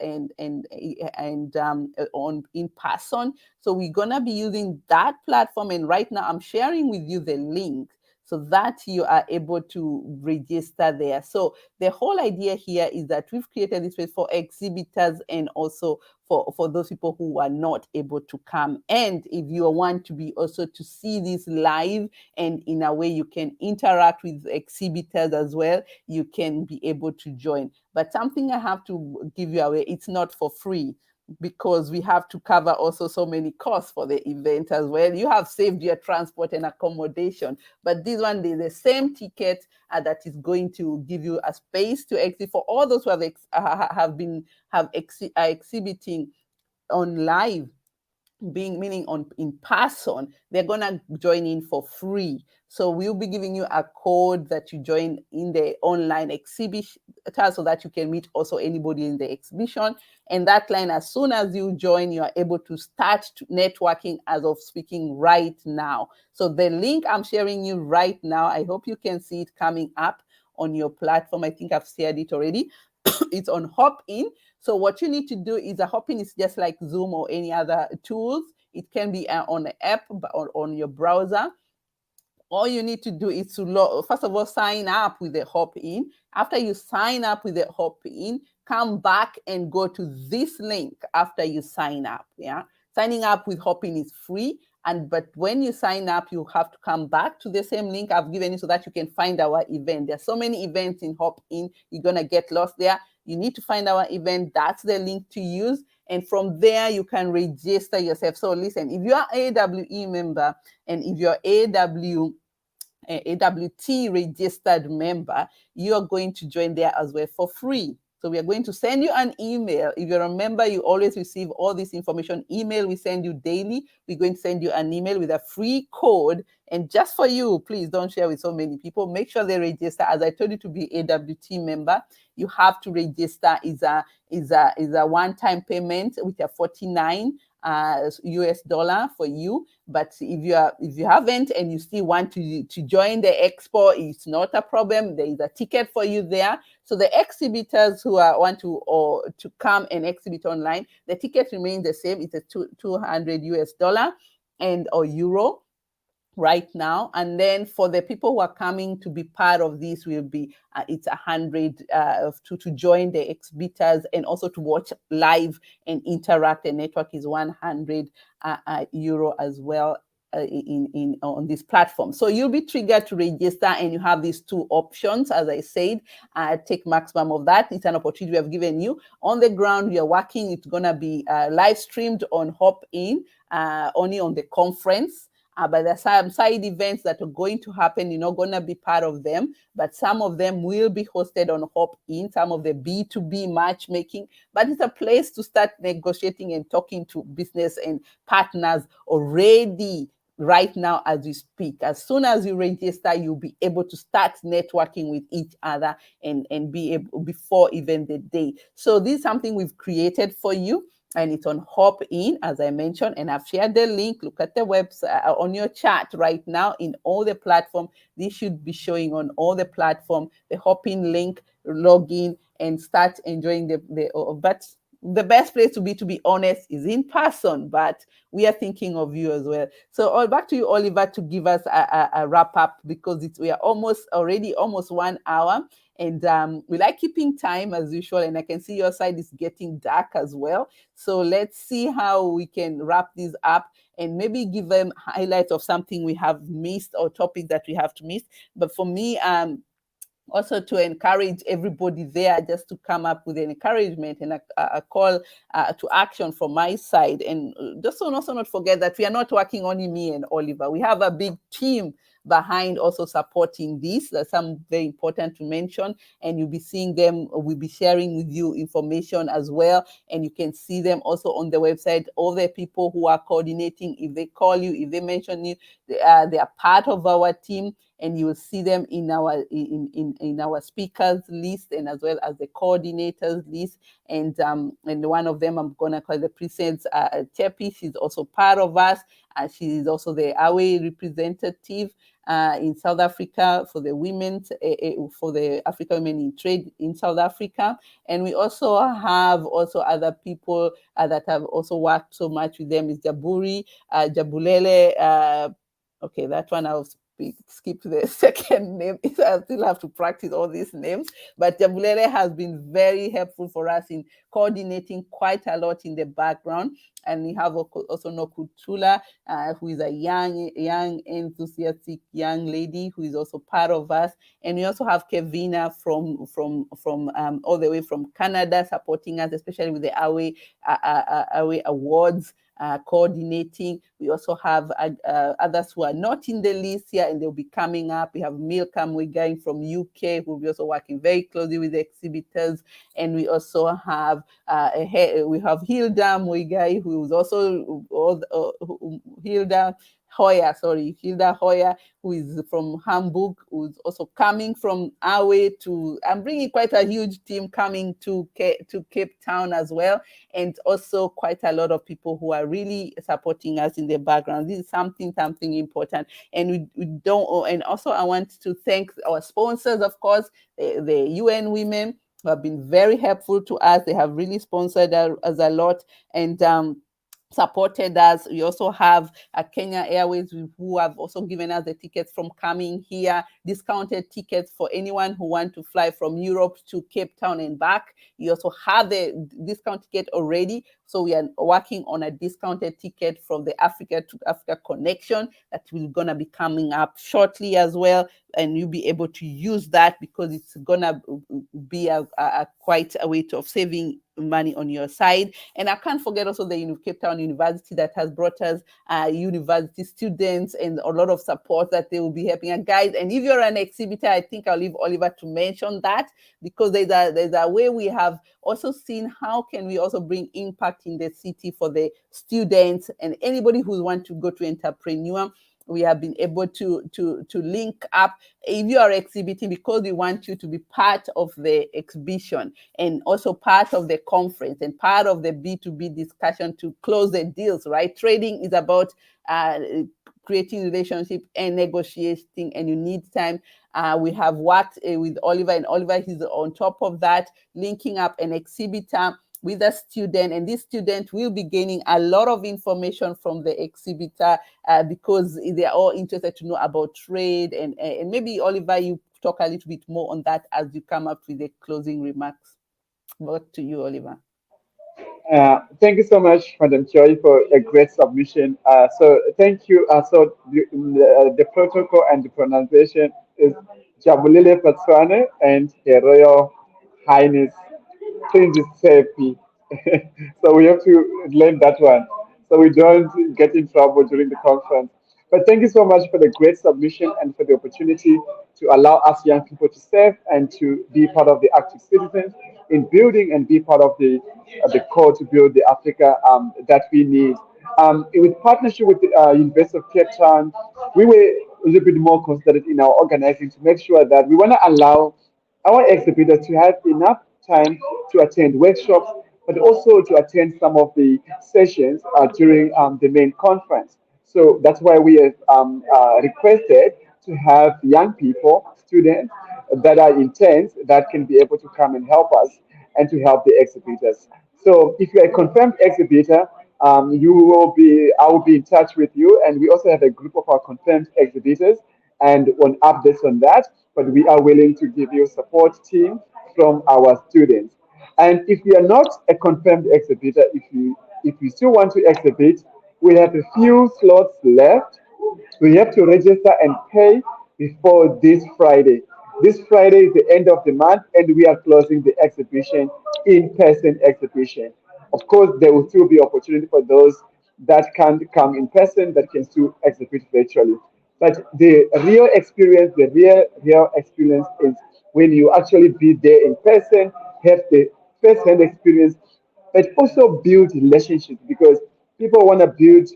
Speaker 1: on in person. So we're gonna be using that platform, and right now I'm sharing with you the link so that you are able to register there. So the whole idea here is that we've created this space for exhibitors and also for those people who are not able to come. And if you want to be also to see this live, and in a way you can interact with exhibitors as well, you can be able to join. But something I have to give you away, it's not for free, because we have to cover also so many costs for the event as well. You have saved your transport and accommodation, but this one is the same ticket that is going to give you a space to exhibit for all those who are exhibiting on live, meaning in person. They're gonna join in for free. So we'll be giving you a code that you join in the online exhibition, so that you can meet also anybody in the exhibition. And that line, as soon as you join, you are able to start networking as of speaking right now. So the link I'm sharing you right now, I hope you can see it coming up on your platform. I think I've shared it already. It's on Hop In. So what you need to do is, a Hop In is just like Zoom or any other tools. It can be on the app or on your browser. all you need to do is to first of all sign up with the hop-in. After you sign up with the hop-in, come back and go to this link after you sign up. Yeah, signing up with hop-in is free, but when you sign up, you have to come back to the same link I've given you so that you can find our event. There's so many events in hop-in, you're gonna get lost there. You need to find our event. That's the link to use, and from there you can register yourself. So listen, if you are AWE member and if you're AWT registered member, you are going to join there as well for free. So we are going to send you an email. If you're a member, you always receive all this information. Email we send you daily. We're going to send you an email with a free code. And just for you, please don't share with so many people. Make sure they register. As I told you, to be AWT member, you have to register. Is a one-time payment with a 49 US dollar for you. But if you haven't and you still want to join the expo, it's not a problem. There is a ticket for you there. So the exhibitors who want to come and exhibit online, the ticket remains the same. It's a 200 US dollar or euro right now. And then for the people who are coming to be part of this, will be it's 100 to join the exhibitors and also to watch live and interact and network is 100 euro as well. On this platform. So you'll be triggered to register, and you have these two options. As I said, take maximum of that. It's an opportunity we have given you. On the ground, we are working. It's going to be live streamed on hop-in, only on the conference. But there's some side events that are going to happen. You're not going to be part of them, but some of them will be hosted on hop-in, some of the B2B matchmaking. But it's a place to start negotiating and talking to business and partners already right now as we speak. As soon as you register, you'll be able to start networking with each other and be able before even the day. So this is something we've created for you. And it's on hop-in, as I mentioned, and I've shared the link. Look at the website on your chat right now in all the platform. This should be showing on all the platform. The hop-in link, log in and start enjoying but the best place to be honest, is in person, but we are thinking of you as well. So back to you, Oliver, to give us a wrap up, because we are almost 1 hour. And we like keeping time as usual. And I can see your side is getting dark as well. So let's see how we can wrap this up and maybe give them highlights of something we have missed or topic that we have to miss. But for me, also to encourage everybody there just to come up with an encouragement and a call to action from my side. And just also not forget that we are not working only me and Oliver. We have a big team behind also supporting this. That's some very important to mention, and you'll be seeing them. We'll be sharing with you information as well, and you can see them also on the website. All the people who are coordinating, if they call you, if they mention you, they are part of our team, and you will see them in our speakers list, and as well as the coordinators list. And one of them I'm gonna call the presence Tepi. She's also part of us. She is also the AWE representative in South Africa for the women, for the Africawomenintrade in South Africa. And we also have other people that have also worked so much with them. Is Jabulele. Okay, that one I'll skip the second name. I still have to practice all these names. But Jabulele has been very helpful for us in coordinating quite a lot in the background. And we have also Nokutula, who is a young, enthusiastic young lady who is also part of us. And we also have Kevina from all the way from Canada supporting us, especially with the AWE Awards. Coordinating. We also have others who are not in the list here, and they'll be coming up. We have Milka Mwigai from UK, who will be also working very closely with the exhibitors. And we also have Hilda Mwigai, who is also Hilda Hoyer, who is from Hamburg, who's also coming from AWE I'm bringing quite a huge team coming to Cape Town as well, and also quite a lot of people who are really supporting us in the background. This is something important, and we don't. And also, I want to thank our sponsors, of course, the UN Women, who have been very helpful to us. They have really sponsored us a lot, and supported us. We also have Kenya Airways, who have also given us the tickets from coming here, discounted tickets for anyone who want to fly from Europe to Cape Town and back. You also have the discount ticket already. So we are working on a discounted ticket from the Africa to Africa connection that will gonna be coming up shortly as well. And you'll be able to use that because it's gonna be a quite a way of saving money on your side. And I can't forget also the Cape Town University that has brought us university students and a lot of support that they will be helping us. Guys, and if you're an exhibitor, I think I'll leave Oliver to mention that, because there's a way we have also seen how can we also bring impact in the city for the students and anybody who want to go to entrepreneur. We have been able to link up if you are exhibiting, because we want you to be part of the exhibition and also part of the conference and part of the B2B discussion to close the deals, right? Trading is about creating relationship and negotiating, and you need time. We have worked with Oliver, and Oliver is on top of that, linking up an exhibitor with a student, and this student will be gaining a lot of information from the exhibitor because they are all interested to know about trade. And maybe, Oliver, you talk a little bit more on that as you come up with the closing remarks. Back to you, Oliver.
Speaker 2: Thank you so much, Madam Joy, for a great submission. So thank you. The protocol and the pronunciation is Jabulile Patswane and Her Royal Highness Princess Sepi. So we have to learn that one so we don't get in trouble during the conference. But thank you so much for the great submission and for the opportunity to allow us young people to serve and to be part of the active citizens in building and be part of the core to build the Africa that we need. With partnership with the University of Cape Town, we were a little bit more considerate in our organizing to make sure that we want to allow our exhibitors to have enough time to attend workshops, but also to attend some of the sessions during the main conference. So that's why we have requested to have young people, students that are intense, that can be able to come and help us and to help the exhibitors. So if you're a confirmed exhibitor, I will be in touch with you. And we also have a group of our confirmed exhibitors and on updates on that. But we are willing to give you support team from our students. And if you are not a confirmed exhibitor, if you still want to exhibit, we have a few slots left. We have to register and pay before this Friday. This Friday is the end of the month, and we are closing the exhibition, in-person exhibition. Of course, there will still be opportunity for those that can't come in person, that can still exhibit virtually. But the real experience is when you actually be there in person, have the first-hand experience, but also build relationships because people want to build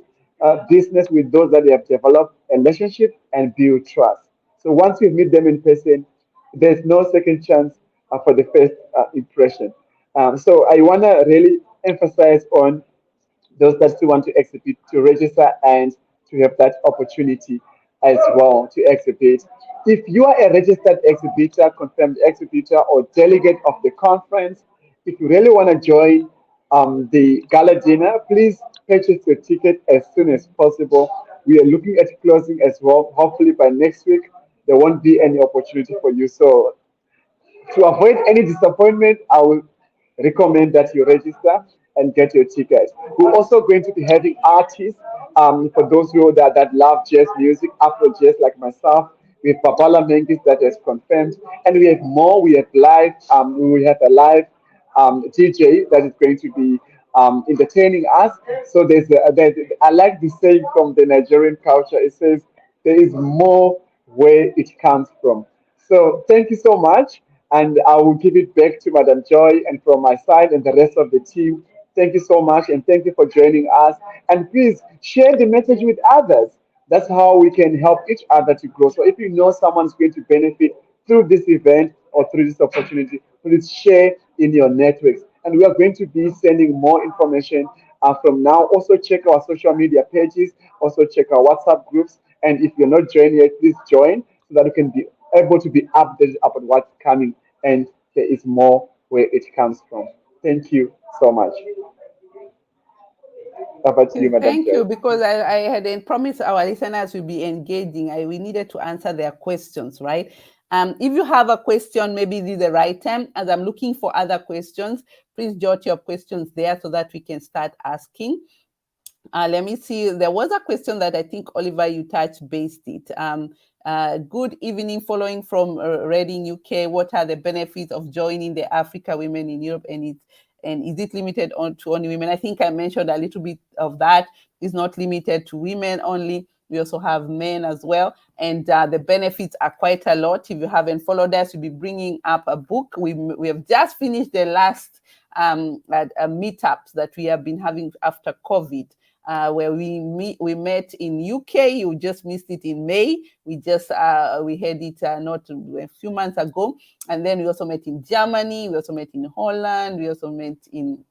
Speaker 2: business with those that they have developed a relationship and build trust. So once you meet them in person, there's no second chance for the first impression. So I want to really emphasize on those that still want to exhibit to register and to have that opportunity as well to exhibit. If you are a registered exhibitor, confirmed exhibitor, or delegate of the conference, if you really want to join the gala dinner, please purchase your ticket as soon as possible. We are looking at closing as well. Hopefully by next week, there won't be any opportunity for you. So to avoid any disappointment, I will recommend that you register and get your ticket. We're also going to be having artists for those that love jazz music, Afro jazz like myself. We have Babala Mengis that is confirmed, and we have more. We have live. We have a live DJ that is going to be entertaining us. So I like the saying from the Nigerian culture. It says there is more where it comes from. So thank you so much. And I will give it back to Madam Joy and from my side and the rest of the team. Thank you so much and thank you for joining us. And please share the message with others. That's how we can help each other to grow. So if you know someone's going to benefit through this event or through this opportunity, please share in your networks. And we are going to be sending more information from now. Also check our social media pages. Also check our WhatsApp groups. And if you're not joined yet, please join so that you can be able to be updated about what's coming and there is more where it comes from. Thank you so much. Over to you, Madam
Speaker 1: Thank you,
Speaker 2: Joyce.
Speaker 1: because I had promised our listeners will be engaging. We needed to answer their questions, right? If you have a question, maybe this is the right time. As I'm looking for other questions, please jot your questions there so that we can start asking. Let me see. There was a question that I think, Oliver, you touched based it. Good evening, following from Reading, UK. What are the benefits of joining the Africa Women in Europe, and is it limited on to only women? I think I mentioned a little bit of that. It's not limited to women only. We also have men as well, and the benefits are quite a lot. If you haven't followed us, we'll be bringing up a book. We have just finished the last meetups that we have been having after COVID, where we met in UK. You just missed it in May. We had it not a few months ago, and then we also met in Germany. We also met in Holland. We also met in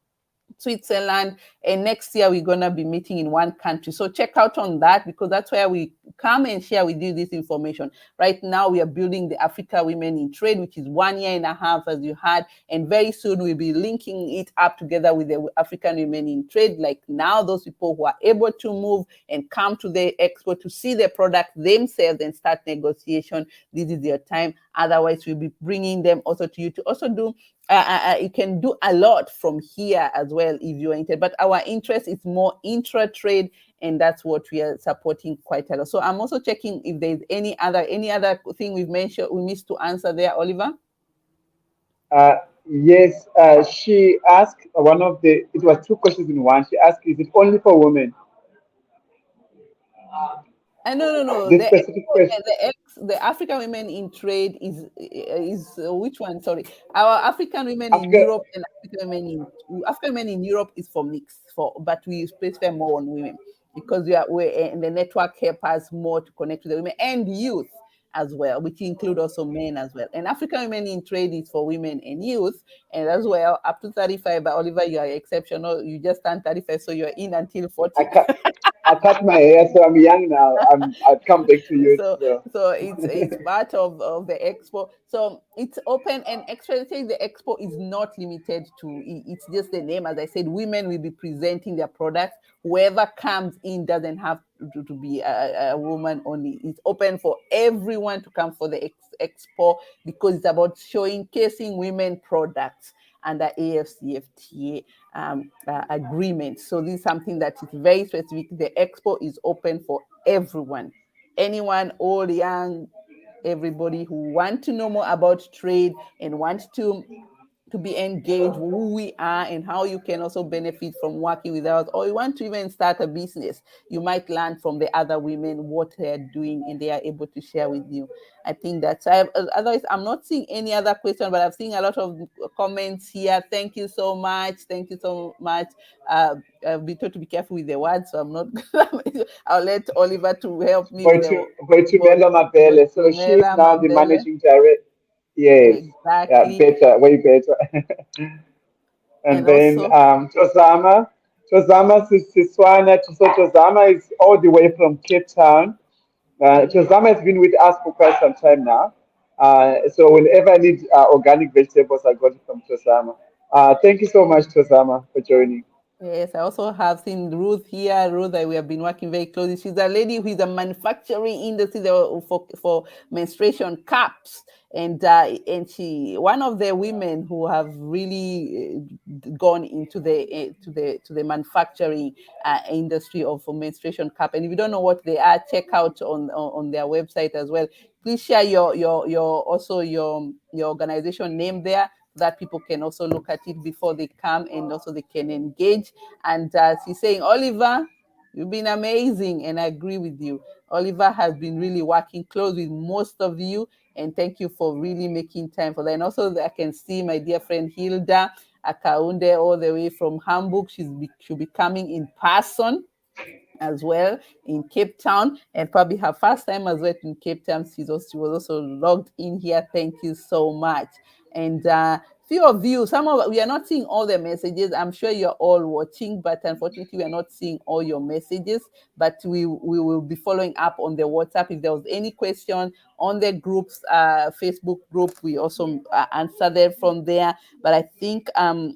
Speaker 1: Switzerland, and next year we're gonna be meeting in one country. So check out on that, because that's where we come and share with you this information. Right now we are building the Africa Women in Trade, which is 1 year and a half, as you had, and very soon we'll be linking it up together with the African Women in Trade. Like now, those people who are able to move and come to the expo to see the product themselves and start negotiation, this is your time. Otherwise, we'll be bringing them also to you to also do. You can do a lot from here as well if you're interested, but our interest is more intra-trade, and that's what we are supporting quite a lot. So I'm also checking if there's any other thing we missed to answer there, Oliver.
Speaker 2: Yes, she asked it was two questions in one. She asked, is it only for women?
Speaker 1: No.
Speaker 2: This specific question.
Speaker 1: The African Women in Trade is which one? Sorry, our African Women in
Speaker 2: Africa,
Speaker 1: Europe and African Women in Europe is for mixed, but we specify more on women, because we're in the network help us more to connect with the women and youth as well, which include also men as well. And African Women in Trade is for women and youth, and as well up to 35. But Oliver, you are exceptional. You just turned 35, so you're in until
Speaker 2: I
Speaker 1: 40.
Speaker 2: cut, I cut my hair, so I'm young now. I'll come back to you.
Speaker 1: so
Speaker 2: So.
Speaker 1: so it's part of the expo. So it's open, and actually saying the expo is not limited to it's just the name. As I said, women will be presenting their products. Whoever comes in doesn't have to be a woman only. It's open for everyone to come for the expo, because it's about showcasing women products under AFCFTA agreement. So this is something that is very specific. The expo is open for everyone, anyone, old, young, everybody who want to know more about trade and want to be engaged, who we are and how you can also benefit from working with us, or you want to even start a business. You might learn from the other women what they're doing, and they are able to share with you. I think that's otherwise I'm not seeing any other question, but I've seen a lot of comments here. Thank you so much. Thank you so much. I've been told to be careful with the words, so I'm not I'll let Oliver to help me with the
Speaker 2: Boitumelo Mabele. So she's
Speaker 1: Boitumela
Speaker 2: now the
Speaker 1: Mabele.
Speaker 2: managing director. Yes, yeah,
Speaker 1: Exactly.
Speaker 2: better, way better. And
Speaker 1: And
Speaker 2: then
Speaker 1: also,
Speaker 2: Tozama Siswana. So Tozama is all the way from Cape Town. Tozama has been with us for quite some time now. So whenever I need organic vegetables, I got it from Tozama. Thank you so much, Tozama, for joining.
Speaker 1: yes, I also have seen Ruth here. Ruth, that we have been working very closely. She's a lady who is a manufacturing industry for menstruation cups, and she one of the women who have really gone into the manufacturing industry of for menstruation cup. And if you don't know what they are, check out on their website as well. Please share your organization name there, that people can also look at it before they come, and also they can engage. And she's saying, Oliver, you've been amazing, and I agree with you. Oliver has been really working close with most of you, and thank you for really making time for that. And also, I can see my dear friend Hilda Akaunde all the way from Hamburg. She'll be coming in person as well in Cape Town, and probably her first time as well in Cape Town. She was also logged in here. Thank you so much. And few of you, we are not seeing all the messages. I'm sure you're all watching, but unfortunately we are not seeing all your messages. But we will be following up on the WhatsApp. If there was any question on the group's Facebook group, we also answer them from there. But I think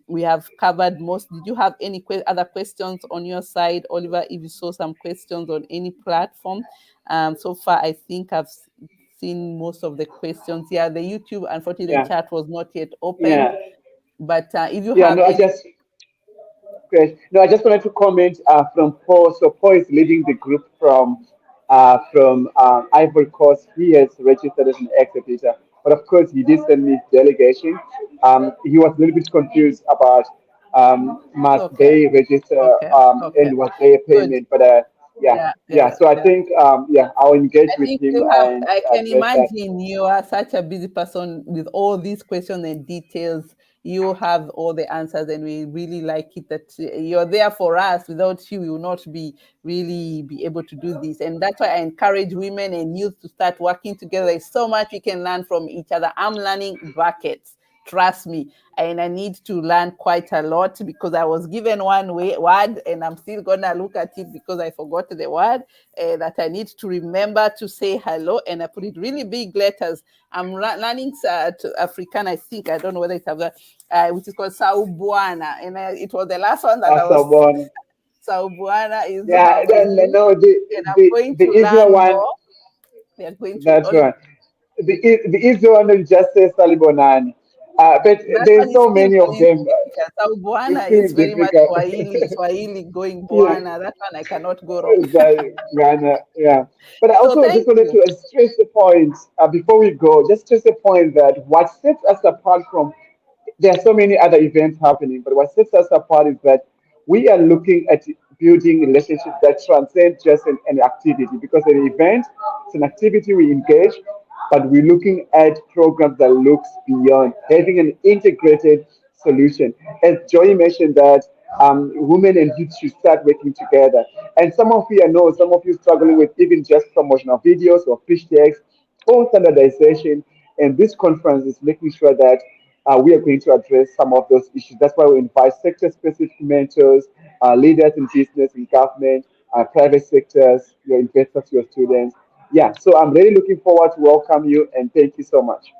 Speaker 1: we have covered most. Did you have any other questions on your side, Oliver? If you saw some questions on any platform, so far I think I've seen most of the questions. Yeah, the YouTube, unfortunately, the
Speaker 2: Yeah,
Speaker 1: chat was not yet opened.
Speaker 2: yeah,
Speaker 1: But if you
Speaker 2: yeah.
Speaker 1: have
Speaker 2: No, I
Speaker 1: any,
Speaker 2: just Great. No, I just wanted to comment from Paul. So Paul is leading the group from Ivory Coast. He has registered as an exhibitor, but of course he did send me delegation. He was a little bit confused about must
Speaker 1: okay,
Speaker 2: they register
Speaker 1: okay, okay,
Speaker 2: and was there a
Speaker 1: good.
Speaker 2: payment, but yeah,
Speaker 1: Yeah,
Speaker 2: yeah.
Speaker 1: yeah,
Speaker 2: So I
Speaker 1: yeah.
Speaker 2: think yeah, I'll engage
Speaker 1: I
Speaker 2: with
Speaker 1: think
Speaker 2: him
Speaker 1: you have,
Speaker 2: and
Speaker 1: I can
Speaker 2: address that.
Speaker 1: imagine you are such a busy person with all these questions and details. You have all the answers, and we really like it that you're there for us. Without you, we will not be able to do this. And that's why I encourage women and youth to start working together. There's so much we can learn from each other. I'm learning buckets. Trust me, and I need to learn quite a lot because I was given word and I'm still gonna look at it because I forgot the word that I need to remember to say hello, and I put it really big letters. I'm learning to African, I think, I don't know whether it's which is called Saubuana, and it was the last one that I was.
Speaker 2: Someone,
Speaker 1: Saubuana is
Speaker 2: yeah,
Speaker 1: how are
Speaker 2: no,
Speaker 1: you,
Speaker 2: no,
Speaker 1: and I'm going
Speaker 2: the
Speaker 1: to
Speaker 2: easier
Speaker 1: learn
Speaker 2: one.
Speaker 1: more. We are going to
Speaker 2: That's
Speaker 1: only.
Speaker 2: right. The easy one is just say Salibonani. But
Speaker 1: That
Speaker 2: there's
Speaker 1: one is
Speaker 2: so
Speaker 1: still
Speaker 2: many of
Speaker 1: very
Speaker 2: them.
Speaker 1: difficult. Sau
Speaker 2: It's
Speaker 1: Bwana
Speaker 2: still
Speaker 1: is very much
Speaker 2: difficult.
Speaker 1: Swahili going
Speaker 2: Yeah,
Speaker 1: Bwana. That one I cannot go wrong.
Speaker 2: Ghana, yeah. But I
Speaker 1: So
Speaker 2: also just
Speaker 1: thank
Speaker 2: wanted
Speaker 1: you.
Speaker 2: to stress the point before we go, just stress the point that what sets us apart from, there are so many other events happening, but what sets us apart is that we are looking at building relationships that transcend just an activity, because an event, it's an activity we engage, but we're looking at programs that looks beyond, having an integrated solution. As Joy mentioned that women and youth should start working together. And some of you, I know, some of you struggling with even just promotional videos or pitch decks or standardization. And this conference is making sure that we are going to address some of those issues. That's why we invite sector-specific mentors, leaders in business and government, private sectors, your investors, your students. Yeah, so I'm really looking forward to welcome you and thank you so much.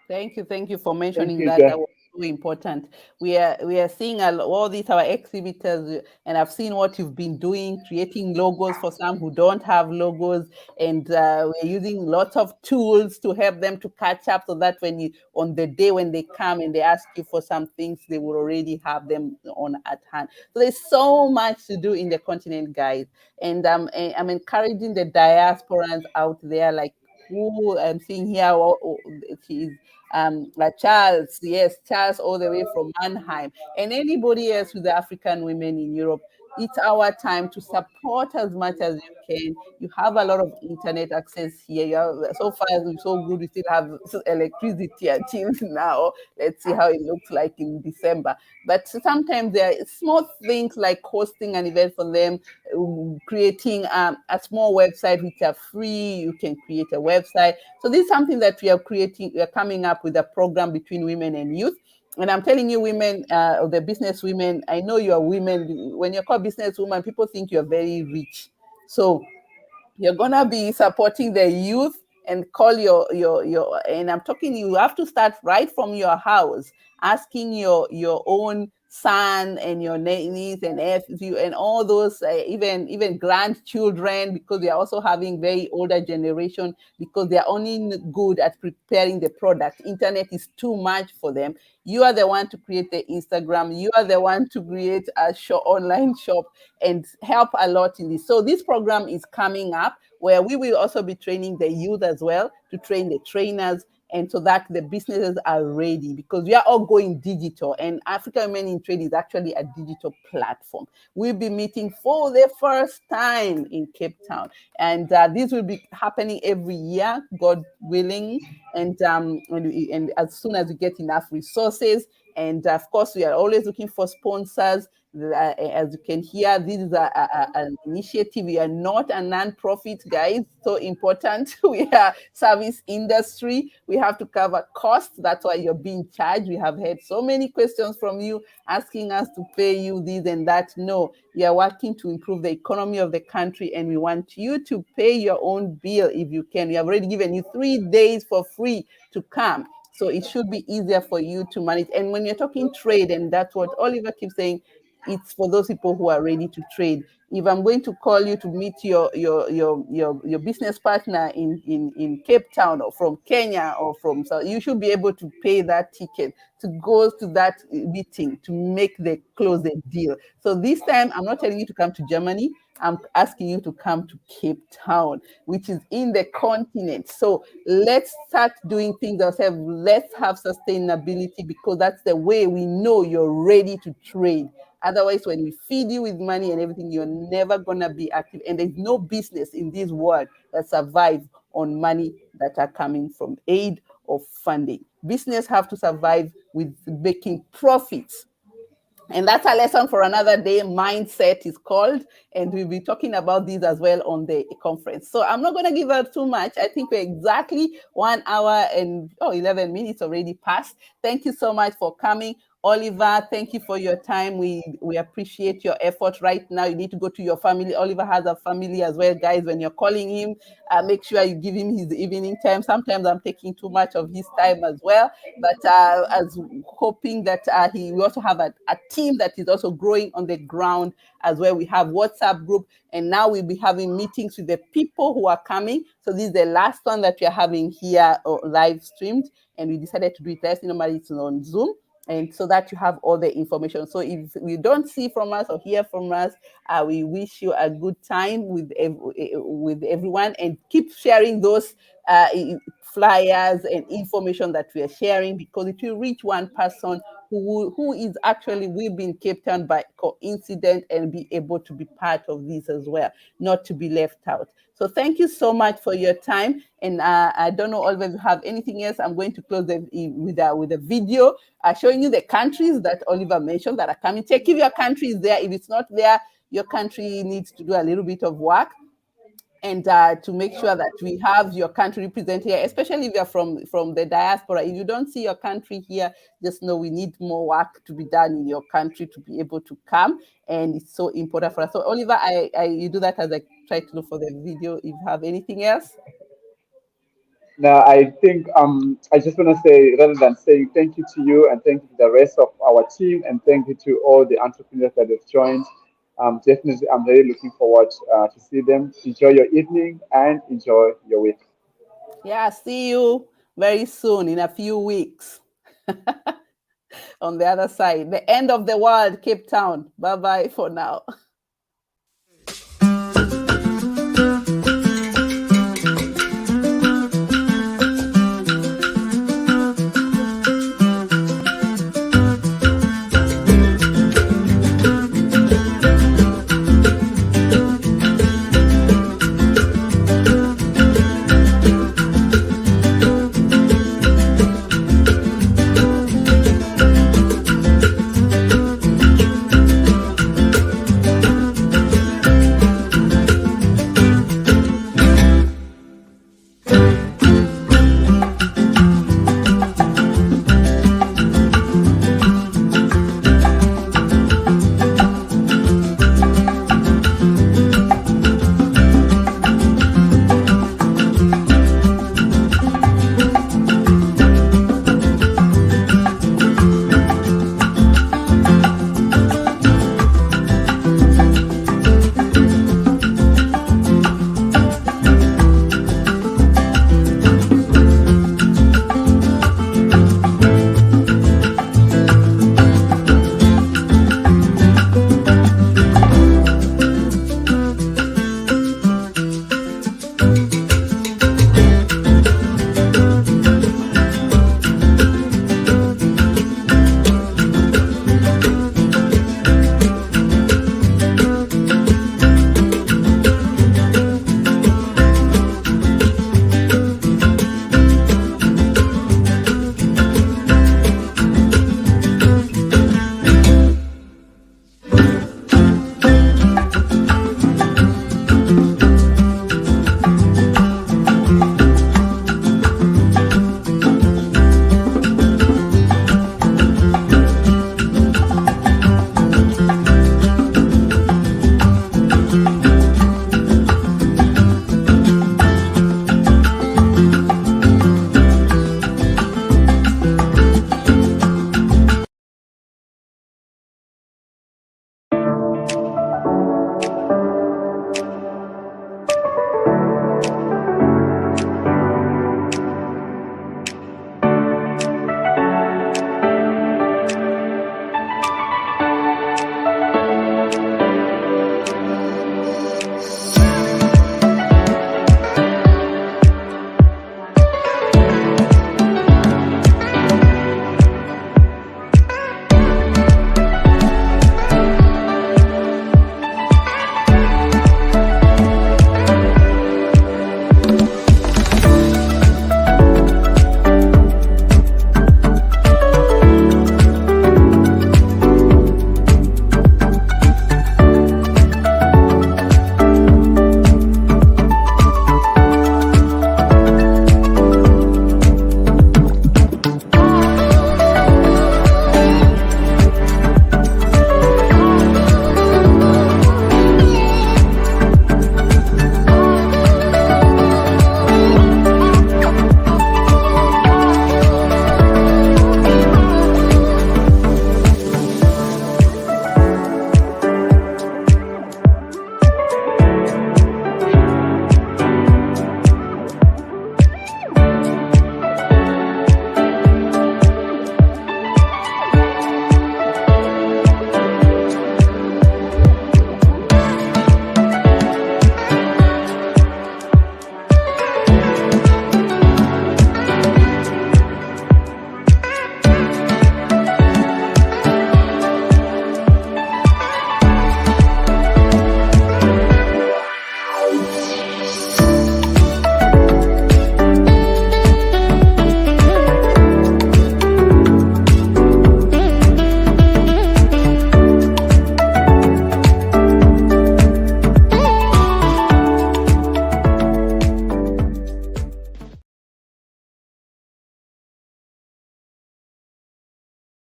Speaker 1: Thank you for
Speaker 2: Thank
Speaker 1: mentioning
Speaker 2: you,
Speaker 1: that.
Speaker 2: Jeff.
Speaker 1: That was so important. We are seeing all these our exhibitors, and I've seen what you've been doing, creating logos for some who don't have logos, and we're using lots of tools to help them to catch up, so that when you on the day when they come and they ask you for some things, they will already have them on at hand. So there's so much to do in the continent, guys, and I'm encouraging the diasporans out there, like who I'm seeing here. He's Charles, yes, Charles, all the way from Mannheim, and anybody else with the African women in Europe. It's our time to support as much as you can. You have a lot of internet access here. So far, it's so good. We still have electricity until now. Let's see how it looks like in December. But sometimes there are small things like hosting an event for them, creating a small website which are free. You can create a website. So this is something that we are creating. We are coming up with a program between women and youth. And I'm telling you, women, the business women, I know you are women. When you're called business woman, people think you're very rich. So you're gonna be supporting the youth and call your and I'm talking, you have to start right from your house, asking your own son and your niece and nephew and all those even grandchildren, because they are also having very older generation, because they are only good at preparing the product. Internet is too much for them. You are the one to create the Instagram, you are the one to create a online shop and help a lot in this. So this program is coming up where we will also be training the youth as well, to train the trainers, and so that the businesses are ready, because we are all going digital, and Africa Women in Trade is actually a digital platform. We'll be meeting for the first time in Cape Town, and this will be happening every year, God willing, and as soon as we get enough resources. And of course, we are always looking for sponsors. As you can hear, this is an initiative. We are not a non-profit, guys. So important. We are service industry. We have to cover costs. That's why you're being charged. We have had so many questions from you asking us to pay you this and that. No, we are working to improve the economy of the country, and we want you to pay your own bill if you can. We have already given you 3 days for free to come. So it should be easier for you to manage. And when you're talking trade, and that's what Oliver keeps saying, it's for those people who are ready to trade. If I'm going to call you to meet your business partner in Cape Town or from Kenya or from South, you should be able to pay that ticket to go to that meeting to make the close the deal. So this time I'm not telling you to come to Germany. I'm asking you to come to Cape Town, which is in the continent. So let's start doing things ourselves. Let's have sustainability, because that's the way we know you're ready to trade. Otherwise, when we feed you with money and everything, you're never going to be active. And there's no business in this world that survives on money that are coming from aid or funding. Business have to survive with making profits. And that's a lesson for another day. Mindset is called, and we'll be talking about these as well on the conference. So I'm not going to give out too much. I think we're exactly 1 hour and 11 minutes already passed. Thank you so much for coming. Oliver, thank you for your time. We appreciate your effort right now. You need to go to your family. Oliver has a family as well, guys. When you're calling him, make sure you give him his evening time. Sometimes I'm taking too much of his time as well, but as hoping that we also have a team that is also growing on the ground as well. We have WhatsApp group, and now we'll be having meetings with the people who are coming. So this is the last one that we're having here live streamed, and we decided to do it last. Normally it's on Zoom, and so that you have all the information. So if you don't see from us or hear from us, we wish you a good time with everyone, and keep sharing those flyers and information that we are sharing, because it will reach one person who is actually will be in Cape Town by coincidence and be able to be part of this as well, not to be left out. So thank you so much for your time. And I don't know, Oliver, if you have anything else. I'm going to close with a video showing you the countries that Oliver mentioned that are coming. Check if your country is there. If it's not there, your country needs to do a little bit of work, and to make sure that we have your country represented here, especially if you're from the diaspora. If you don't see your country here, just know we need more work to be done in your country to be able to come, and it's so important for us. So Oliver, you do that as I try to look for the video. If you have anything else.
Speaker 2: Now, I think I just want to say, rather than saying thank you to you and thank you to the rest of our team and thank you to all the entrepreneurs that have joined, definitely I'm really looking forward to see them. Enjoy your evening and enjoy your week.
Speaker 1: Yeah, see you very soon in a few weeks on the other side. The end of the world, Cape Town. Bye bye for now.